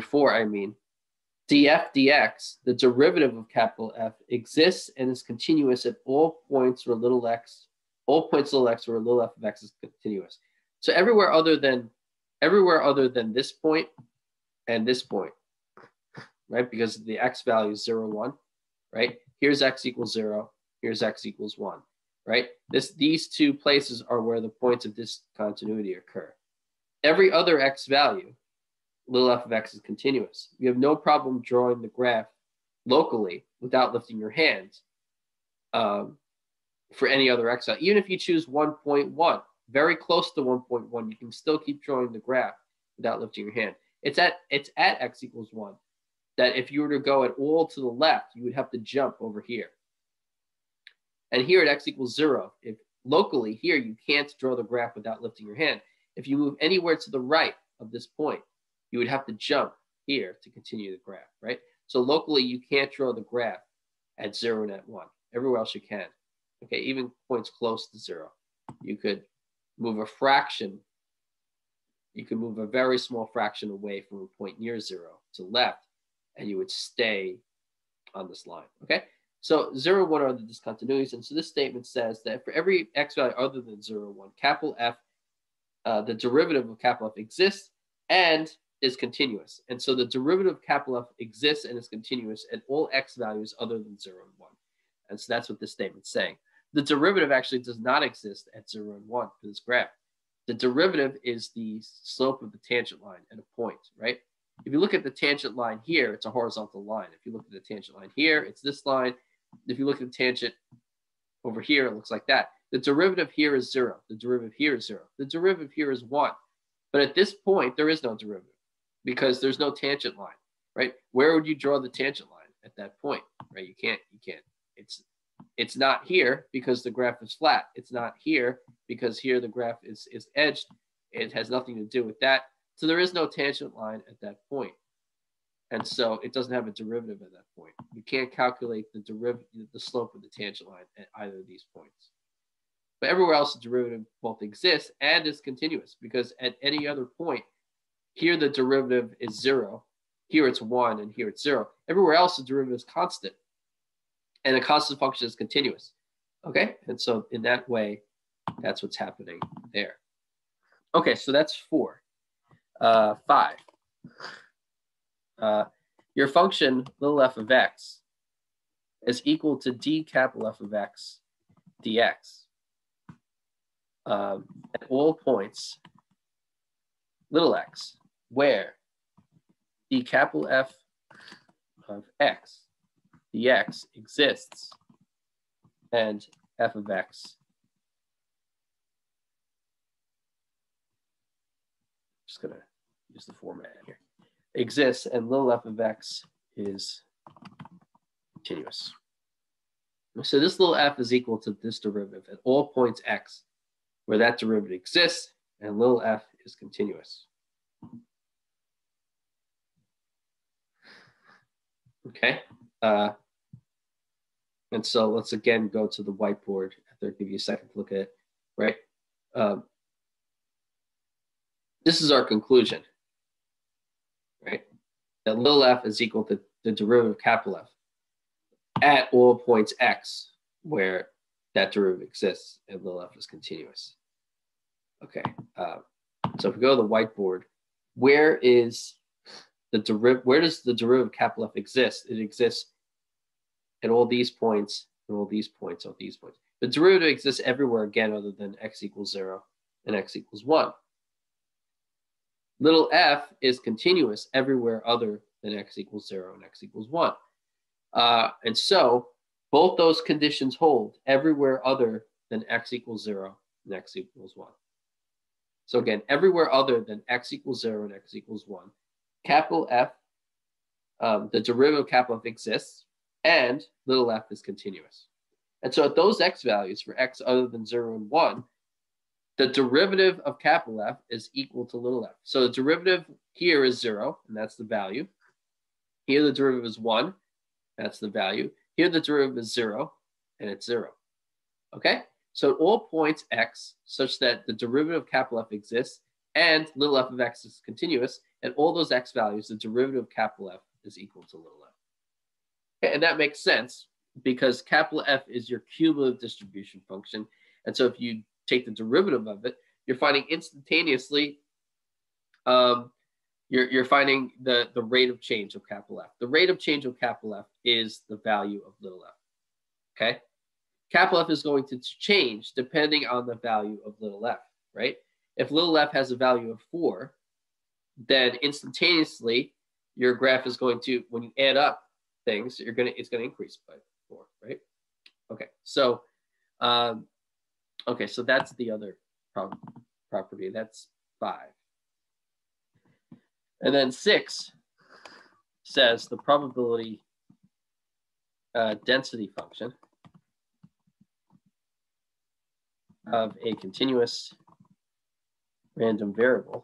4, I mean, df dx, the derivative of capital F, exists and is continuous at all points where little x, little f of x is continuous. So everywhere other than this point and this point, right? Because the x value is 0, 1, right? Here's x equals 0, here's x equals 1, right? These two places are where the points of discontinuity occur. Every other x value, little f of x, is continuous. You have no problem drawing the graph locally without lifting your hand for any other x value. Even if you choose 1.1, very close to 1.1, you can still keep drawing the graph without lifting your hand. It's at x equals 1 that if you were to go at all to the left, you would have to jump over here. And here at x equals 0, if locally here you can't draw the graph without lifting your hand. If you move anywhere to the right of this point, you would have to jump here to continue the graph, right? So locally you can't draw the graph at 0 and at 1. Everywhere else you can. Okay, even points close to 0. You could move a fraction. You could move a very small fraction away from a point near 0 to left, and you would stay on this line, okay? So 0, 1 are the discontinuities, and so this statement says that for every x value other than 0, 1, capital F, the derivative of capital F exists and is continuous. And so the derivative of capital F exists and is continuous at all x values other than 0 and 1. And so that's what this statement's saying. The derivative actually does not exist at 0 and 1 for this graph. The derivative is the slope of the tangent line at a point, right? If you look at the tangent line here, it's a horizontal line. If you look at the tangent line here, it's this line. If you look at the tangent over here, it looks like that. The derivative here is 0. The derivative here is 0. The derivative here is 1. But at this point, there is no derivative because there's no tangent line, right? Where would you draw the tangent line at that point, right? You can't. It's not here because the graph is flat. It's not here because here the graph is edged. It has nothing to do with that. So there is no tangent line at that point. And so it doesn't have a derivative at that point. You can't calculate the slope of the tangent line at either of these points. But everywhere else, the derivative both exists and is continuous because at any other point, here the derivative is 0, here it's 1, and here it's 0. Everywhere else, the derivative is constant. And a constant function is continuous. Okay? And so in that way, that's what's happening there. Okay, so that's 4. 5. Your function, little f of x, is equal to d capital F of x dx at all points, little x, where d capital F of x dx exists and f of x just going to use the format here, exists and little f of x is continuous. So this little f is equal to this derivative at all points x where that derivative exists and little f is continuous. Okay. And so let's again go to the whiteboard after I give you a second to look at it, right? This is our conclusion, right? That little f is equal to the derivative of capital F at all points x where that derivative exists and little f is continuous. Okay. So if we go to the whiteboard, where does the derivative of capital F exist? It exists at all these points, and all these points, all these points. The derivative exists everywhere again other than x equals 0 and x equals 1. Little f is continuous everywhere other than x equals 0 and x equals 1. And so both those conditions hold everywhere other than x equals 0 and x equals 1. So again, everywhere other than x equals 0 and x equals 1, capital F, the derivative of capital F exists, and little f is continuous. And so at those x values for x other than 0 and 1, the derivative of capital F is equal to little f. So the derivative here is 0, and that's the value. Here the derivative is 1, that's the value. Here the derivative is 0, and it's 0. Okay? So at all points x, such that the derivative of capital F exists, and little f of x is continuous, at all those x values, the derivative of capital F is equal to little f. Okay, and that makes sense because capital F is your cumulative distribution function. And so if you take the derivative of it, you're finding instantaneously, you're finding the rate of change of capital F. The rate of change of capital F is the value of little f. Okay? Capital F is going to change depending on the value of little f, right? If little f has a value of 4, then instantaneously your graph is going to, when you add up things, it's going to increase by 4, right? Okay, so so that's the other property. That's 5. And then 6 says the probability density function of a continuous random variable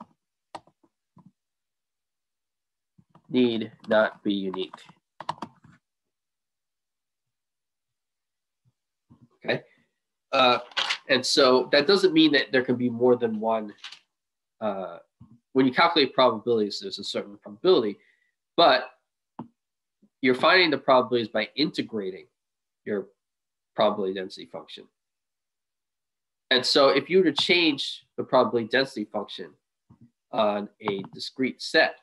need not be unique. Okay. And so that doesn't mean that there can be more than one. When you calculate probabilities, there's a certain probability, but you're finding the probabilities by integrating your probability density function. And so if you were to change the probability density function on a discrete set,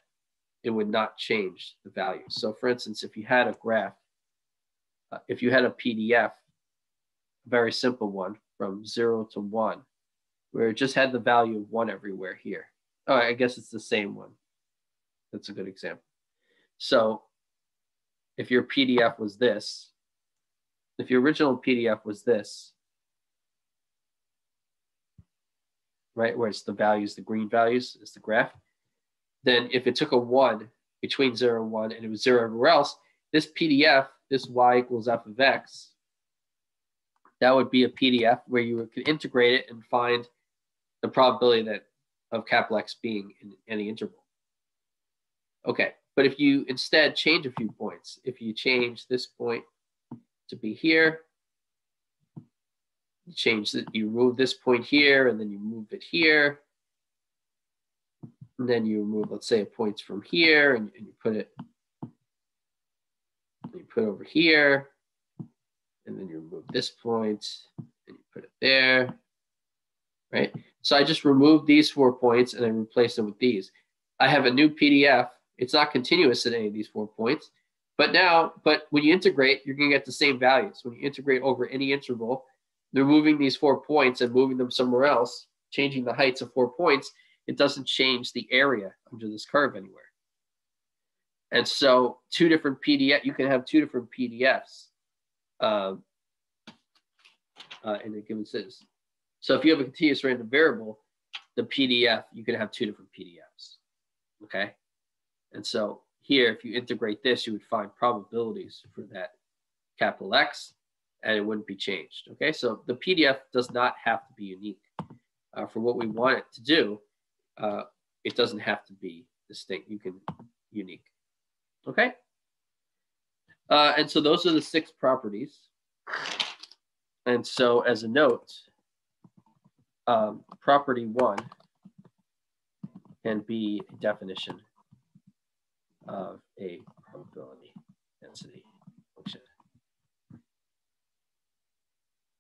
it would not change the value. So for instance, if you had a graph, if you had a PDF, a very simple one from 0 to 1, where it just had the value of 1 everywhere here. Oh, I guess it's the same one. That's a good example. So if your PDF was this, if your original PDF was this, right, where it's the values, the green values is the graph, then if it took a 1 between 0 and 1 and it was 0 everywhere else, this PDF, this y equals f of x, that would be a PDF where you could integrate it and find the probability that of capital X being in any interval. Okay, but if you instead change a few points, if you change this point to be here, you change that, you move this point here, and then you move it here, and then you remove, let's say, a point from here, and you put it, over here, and then you remove this point, and you put it there, right? So I just removed these 4 points and I replaced them with these. I have a new PDF. It's not continuous at any of these 4 points, but when you integrate, you're going to get the same values. When you integrate over any interval, removing these 4 points and moving them somewhere else, changing the heights of 4 points, it doesn't change the area under this curve anywhere. And so you can have 2 different PDFs in a given system. So if you have a continuous random variable, the PDF, you can have 2 different PDFs, okay? And so here, if you integrate this, you would find probabilities for that capital X, and it wouldn't be changed, okay? So the PDF does not have to be unique. For what we want it to do, it doesn't have to be distinct. You can unique, okay? And so those are the 6 properties. And so as a note, property 1 can be a definition of a probability density function.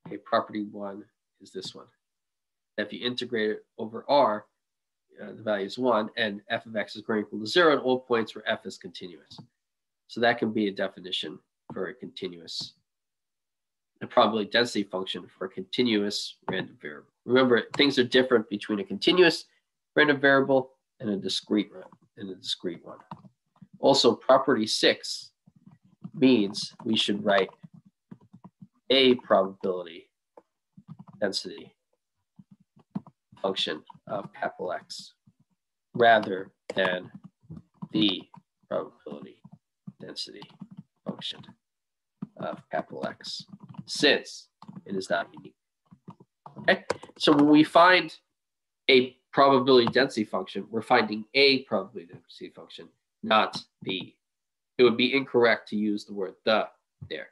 Okay, property 1 is this one. If you integrate it over R, the value is 1, and f of x is greater than or equal to 0 at all points where f is continuous. So that can be a definition for a continuous, the probability density function for a continuous random variable. Remember, things are different between a continuous random variable and a discrete one. Also, property 6 means we should write a probability density function of capital X rather than the probability density function of capital X, since it is not unique. Okay, so when we find a probability density function, we're finding a probability density function, not the. It would be incorrect to use the word the there,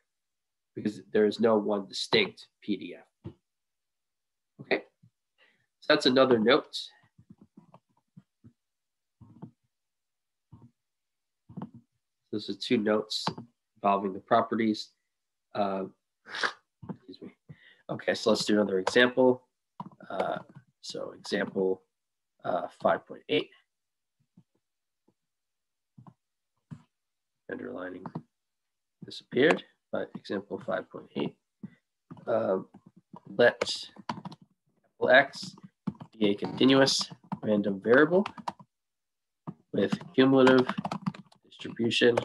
because there is no one distinct PDF. Okay, so that's another note. Those are 2 notes involving the properties. Excuse me. Okay, so let's do another example. So example 5.8. Underlining disappeared, but example 5.8. Let x be a continuous random variable with cumulative distribution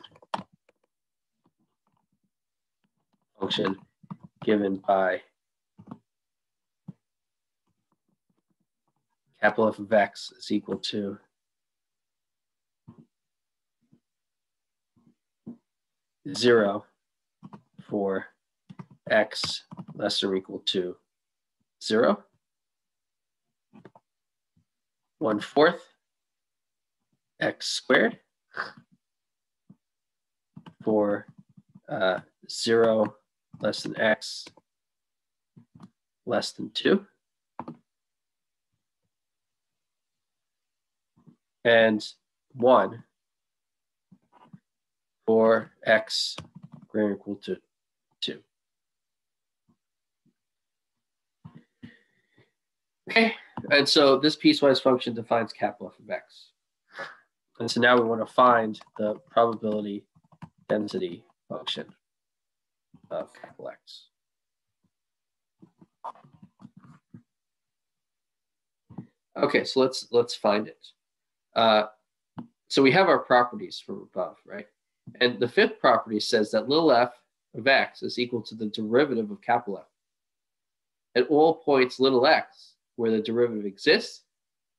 function given by capital F of x is equal to zero for x less or equal to 0, 1/4 x squared for 0 less than x less than 2, and 1 for x greater or equal to 2. Okay, and so this piecewise function defines capital F of x. And so now we want to find the probability density function of capital X. Okay, so let's find it. So we have our properties from above, right? And the 5th property says that little f of x is equal to the derivative of capital F at all points little x where the derivative exists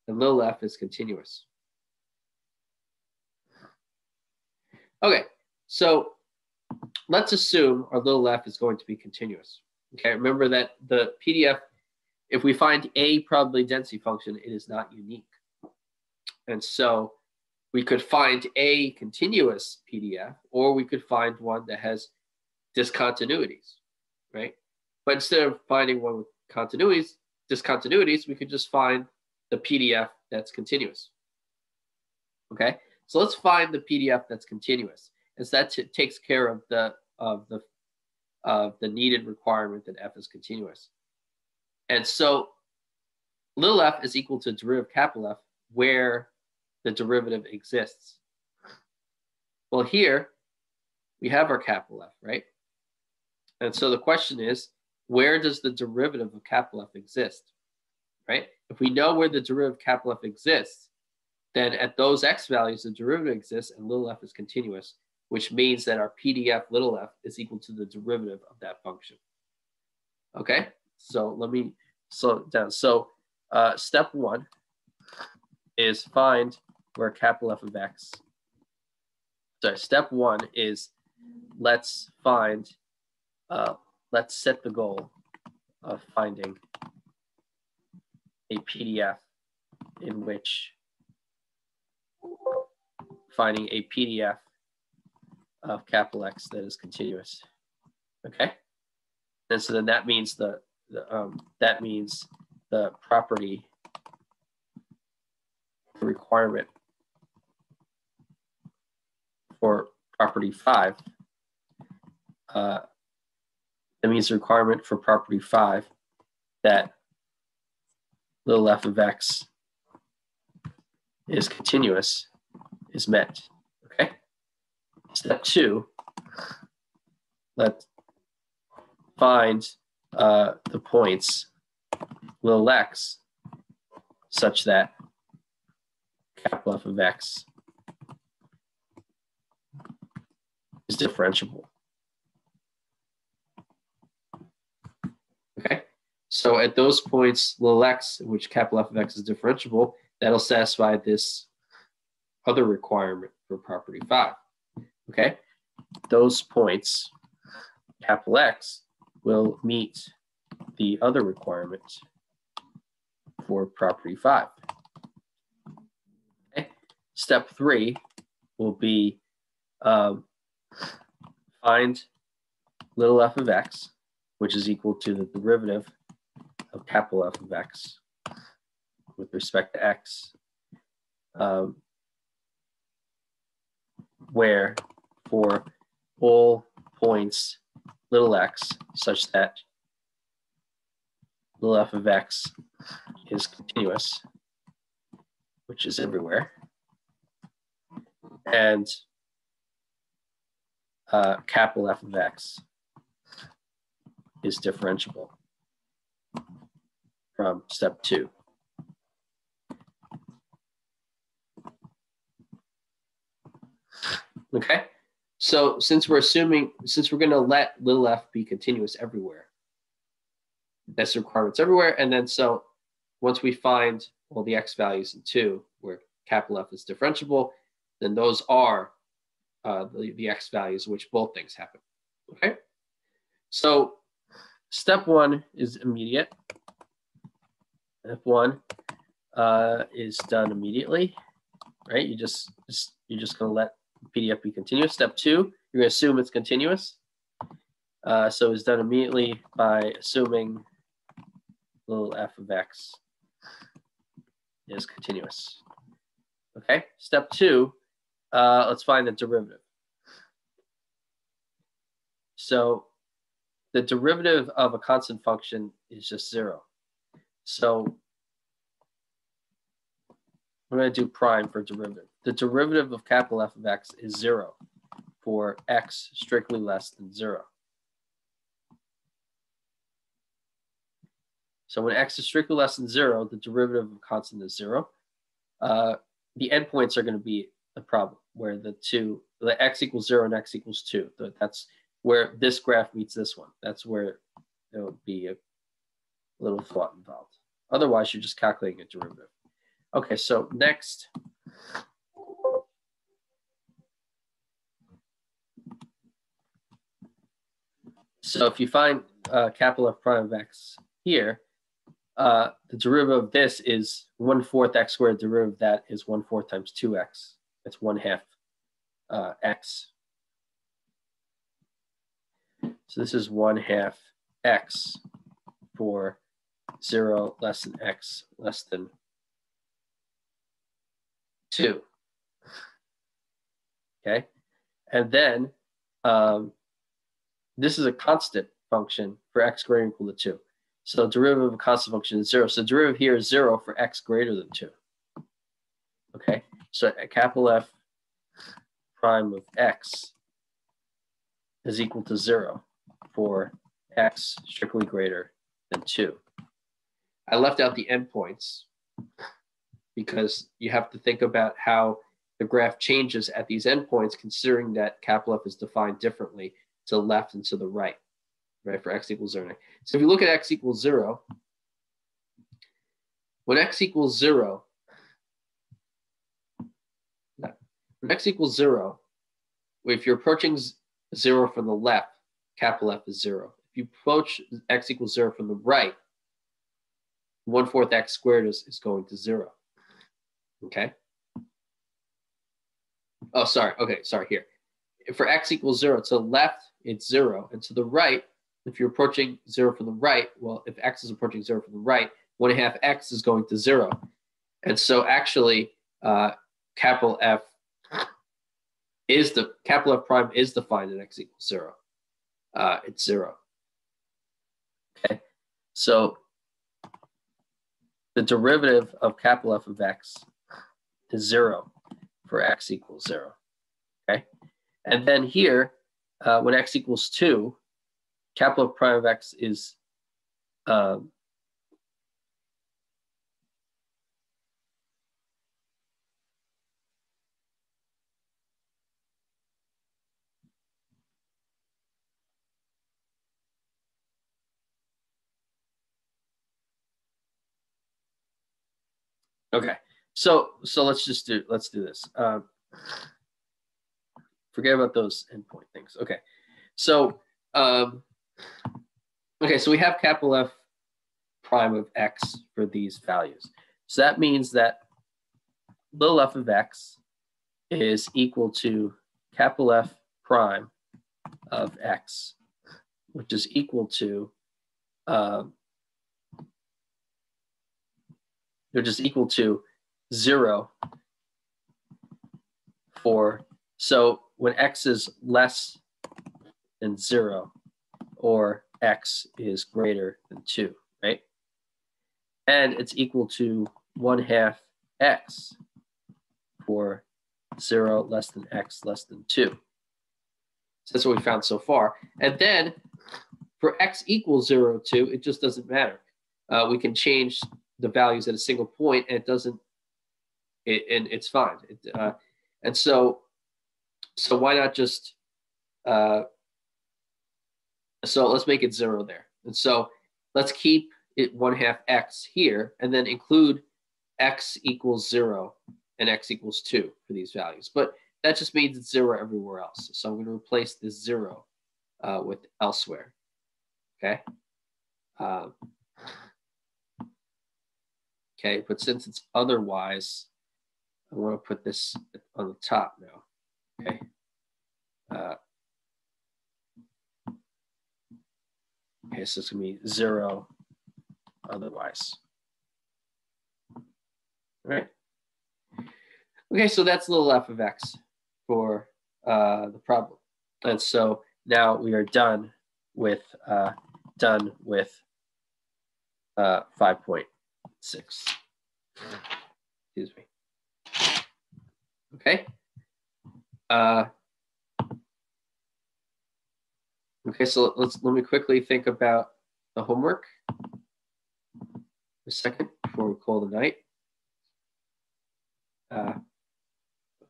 and little f is continuous. Okay, so let's assume our little f is going to be continuous. Okay, remember that the PDF, if we find a probability density function, it is not unique. And so we could find a continuous PDF, or we could find one that has discontinuities, right? But instead of finding one with discontinuities, we could just find the PDF that's continuous. Okay, so let's find the PDF that's continuous, as that takes care of the needed requirement that f is continuous. And so little f is equal to derivative capital F where the derivative exists. Well, here we have our capital F, right? And so the question is, where does the derivative of capital F exist, right? If we know where the derivative of capital F exists, then at those x values, the derivative exists and little f is continuous, which means that our PDF little f is equal to the derivative of that function. Okay, so let me slow it down. So step 1 is find where capital F of x. Sorry, step 1 is let's set the goal of finding a PDF in which of capital X that is continuous. Okay, and so then that means the property requirement for property 5. That means the requirement for property 5 that little f of x is continuous is met. Okay. Step 2, let's find the points little x such that capital F of x is differentiable. Okay, so at those points, little x, in which capital F of x is differentiable, that'll satisfy this other requirement for property 5. Okay, those points, capital X, will meet the other requirement for property 5. Okay, step 3 will be find little f of x, which is equal to the derivative of capital F of x with respect to x, where for all points little x such that little f of x is continuous, which is everywhere, and capital F of x is differentiable from step 2. Okay, so since we're going to let little f be continuous everywhere, that's the requirements everywhere, and then so once we find all the x values in 2 where capital F is differentiable, then those are the x values which both things happen. Okay, so step 1 is immediate. F1 is done immediately, right? You're just going to let PDF be continuous. Step 2, you're going to assume it's continuous. So it's done immediately by assuming little f of x is continuous. Okay, step 2, let's find the derivative. So the derivative of a constant function is just 0. So we're going to do prime for derivative. The derivative of capital F of x is 0 for x strictly less than 0. So when x is strictly less than 0, the derivative of a constant is 0. The endpoints are going to be the problem, where the x equals 0 and x equals 2. That's where this graph meets this one. That's where there will be a little thought involved. Otherwise, you're just calculating a derivative. Okay, so next. So if you find capital F prime of x here, the derivative of this is 1/4 x squared. Derivative of that is 1/4 times 2x. That's 1/2 x. So this is 1/2 x for 0 less than x less than 2. Okay, and then this is a constant function for x greater than or equal to 2. So derivative of a constant function is 0. So derivative here is 0 for x greater than 2. Okay, so capital F prime of x is equal to 0 for x strictly greater than 2. I left out the endpoints because you have to think about how the graph changes at these endpoints, considering that capital F is defined differently to the left and to the right, for x equals 0. So if you look at x equals 0, when x equals 0, if you're approaching 0 from the left, capital F is 0. If you approach x equals 0 from the right, 1/4 x squared is going to 0. Okay. Oh, sorry. Okay, sorry, here. For x equals 0, to the left, it's 0. And to the right, if you're approaching 0 from the right, well, if x is approaching 0 from the right, 1/2 x is going to 0. And so actually, capital F prime is defined at x equals 0. It's 0. Okay, so the derivative of capital F of x is 0 for x equals 0. Okay, and then here, when x equals 2, capital F prime of x is okay. So let's do this. Forget about those endpoint things. Okay, so okay, so we have capital F prime of x for these values. So that means that little f of x is equal to capital F prime of x, which is equal to which is equal to 0 for, so when x is less than 0 or x is greater than 2, right? And it's equal to 1/2 x for 0 less than x less than 2. So that's what we found so far. And then for x equals 0, 2, it just doesn't matter. We can change the values at a single point, and it doesn't, and it's fine. And so why not just, so let's make it 0 there. And so let's keep it 1/2 x here, and then include x equals 0 and x equals 2 for these values. But that just means it's 0 everywhere else. So I'm going to replace this 0 with elsewhere. Okay. Okay, but since it's otherwise, I want to put this on the top now. Okay. Okay, so it's going to be 0 otherwise. All right. Okay, so that's little f of x for the problem. And so now we are done with 5.6. Excuse me. Okay. Okay, so let me quickly think about the homework for a second before we call the night.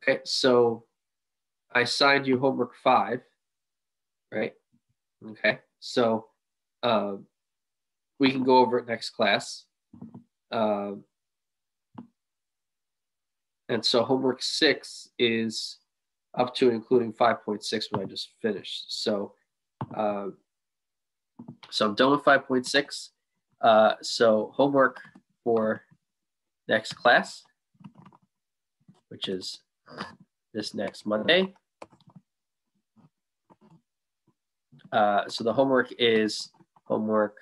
Okay, so I assigned you homework 5, right? Okay, so we can go over it next class. And so homework 6 is up to and including 5.6, what I just finished. So I'm done with 5.6. So homework for next class, which is this next Monday. So the homework is homework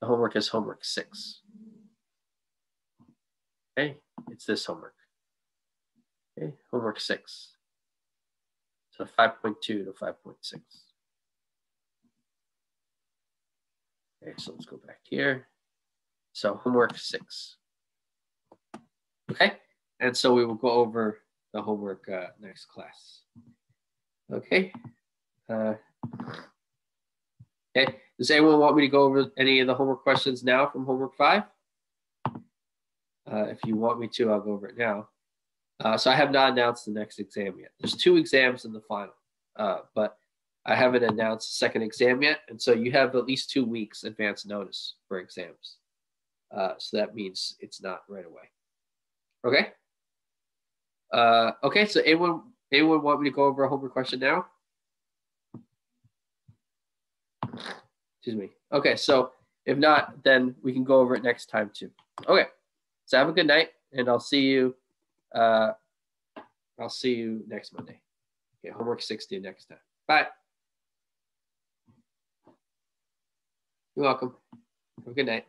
the homework is homework 6. Okay, it's this homework. Okay, homework 6. So 5.2 to 5.6. Okay, so let's go back here. So homework 6. Okay, and so we will go over the homework next class. Okay. Okay, does anyone want me to go over any of the homework questions now from homework 5? If you want me to, I'll go over it now. So I have not announced the next exam yet. There's 2 exams in the final, but I haven't announced the second exam yet. And so you have at least 2 weeks advance notice for exams. So that means it's not right away. Okay. Okay, so anyone want me to go over a homework question now? Excuse me. Okay, so if not, then we can go over it next time too. Okay, so have a good night, and I'll see you next Monday. Okay, homework 60 next time. Bye. You're welcome. Have a good night.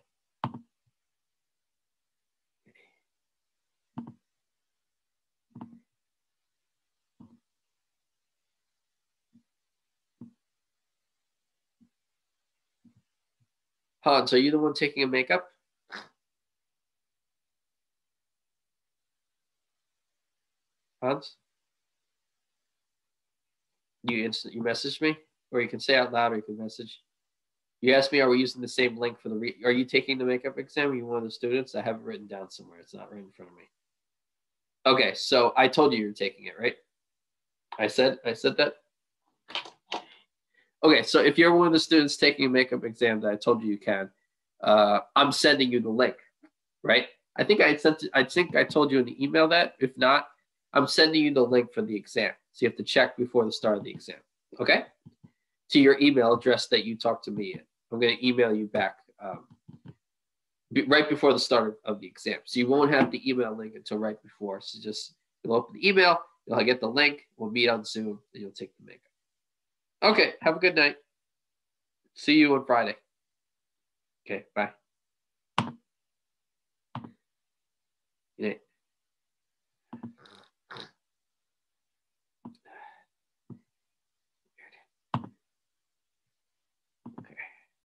Hans, are you the one taking a makeup? Hans? You messaged me? Or you can say out loud or you can message. You asked me, are we using the same link for the are you taking the makeup exam? Are you one of the students? I have it written down somewhere. It's not right in front of me. Okay, so I told you were taking it, right? I said that. Okay, so if you're one of the students taking a makeup exam that I told you can, I'm sending you the link, right? I think I told you in the email that. If not, I'm sending you the link for the exam. So you have to check before the start of the exam, okay? To your email address that you talked to me in. I'm going to email you back right before the start of the exam. So you won't have the email link until right before. So just you'll open the email, you'll get the link, we'll meet on Zoom, and you'll take the makeup. Okay, have a good night. See you on Friday. Okay, bye. Good night.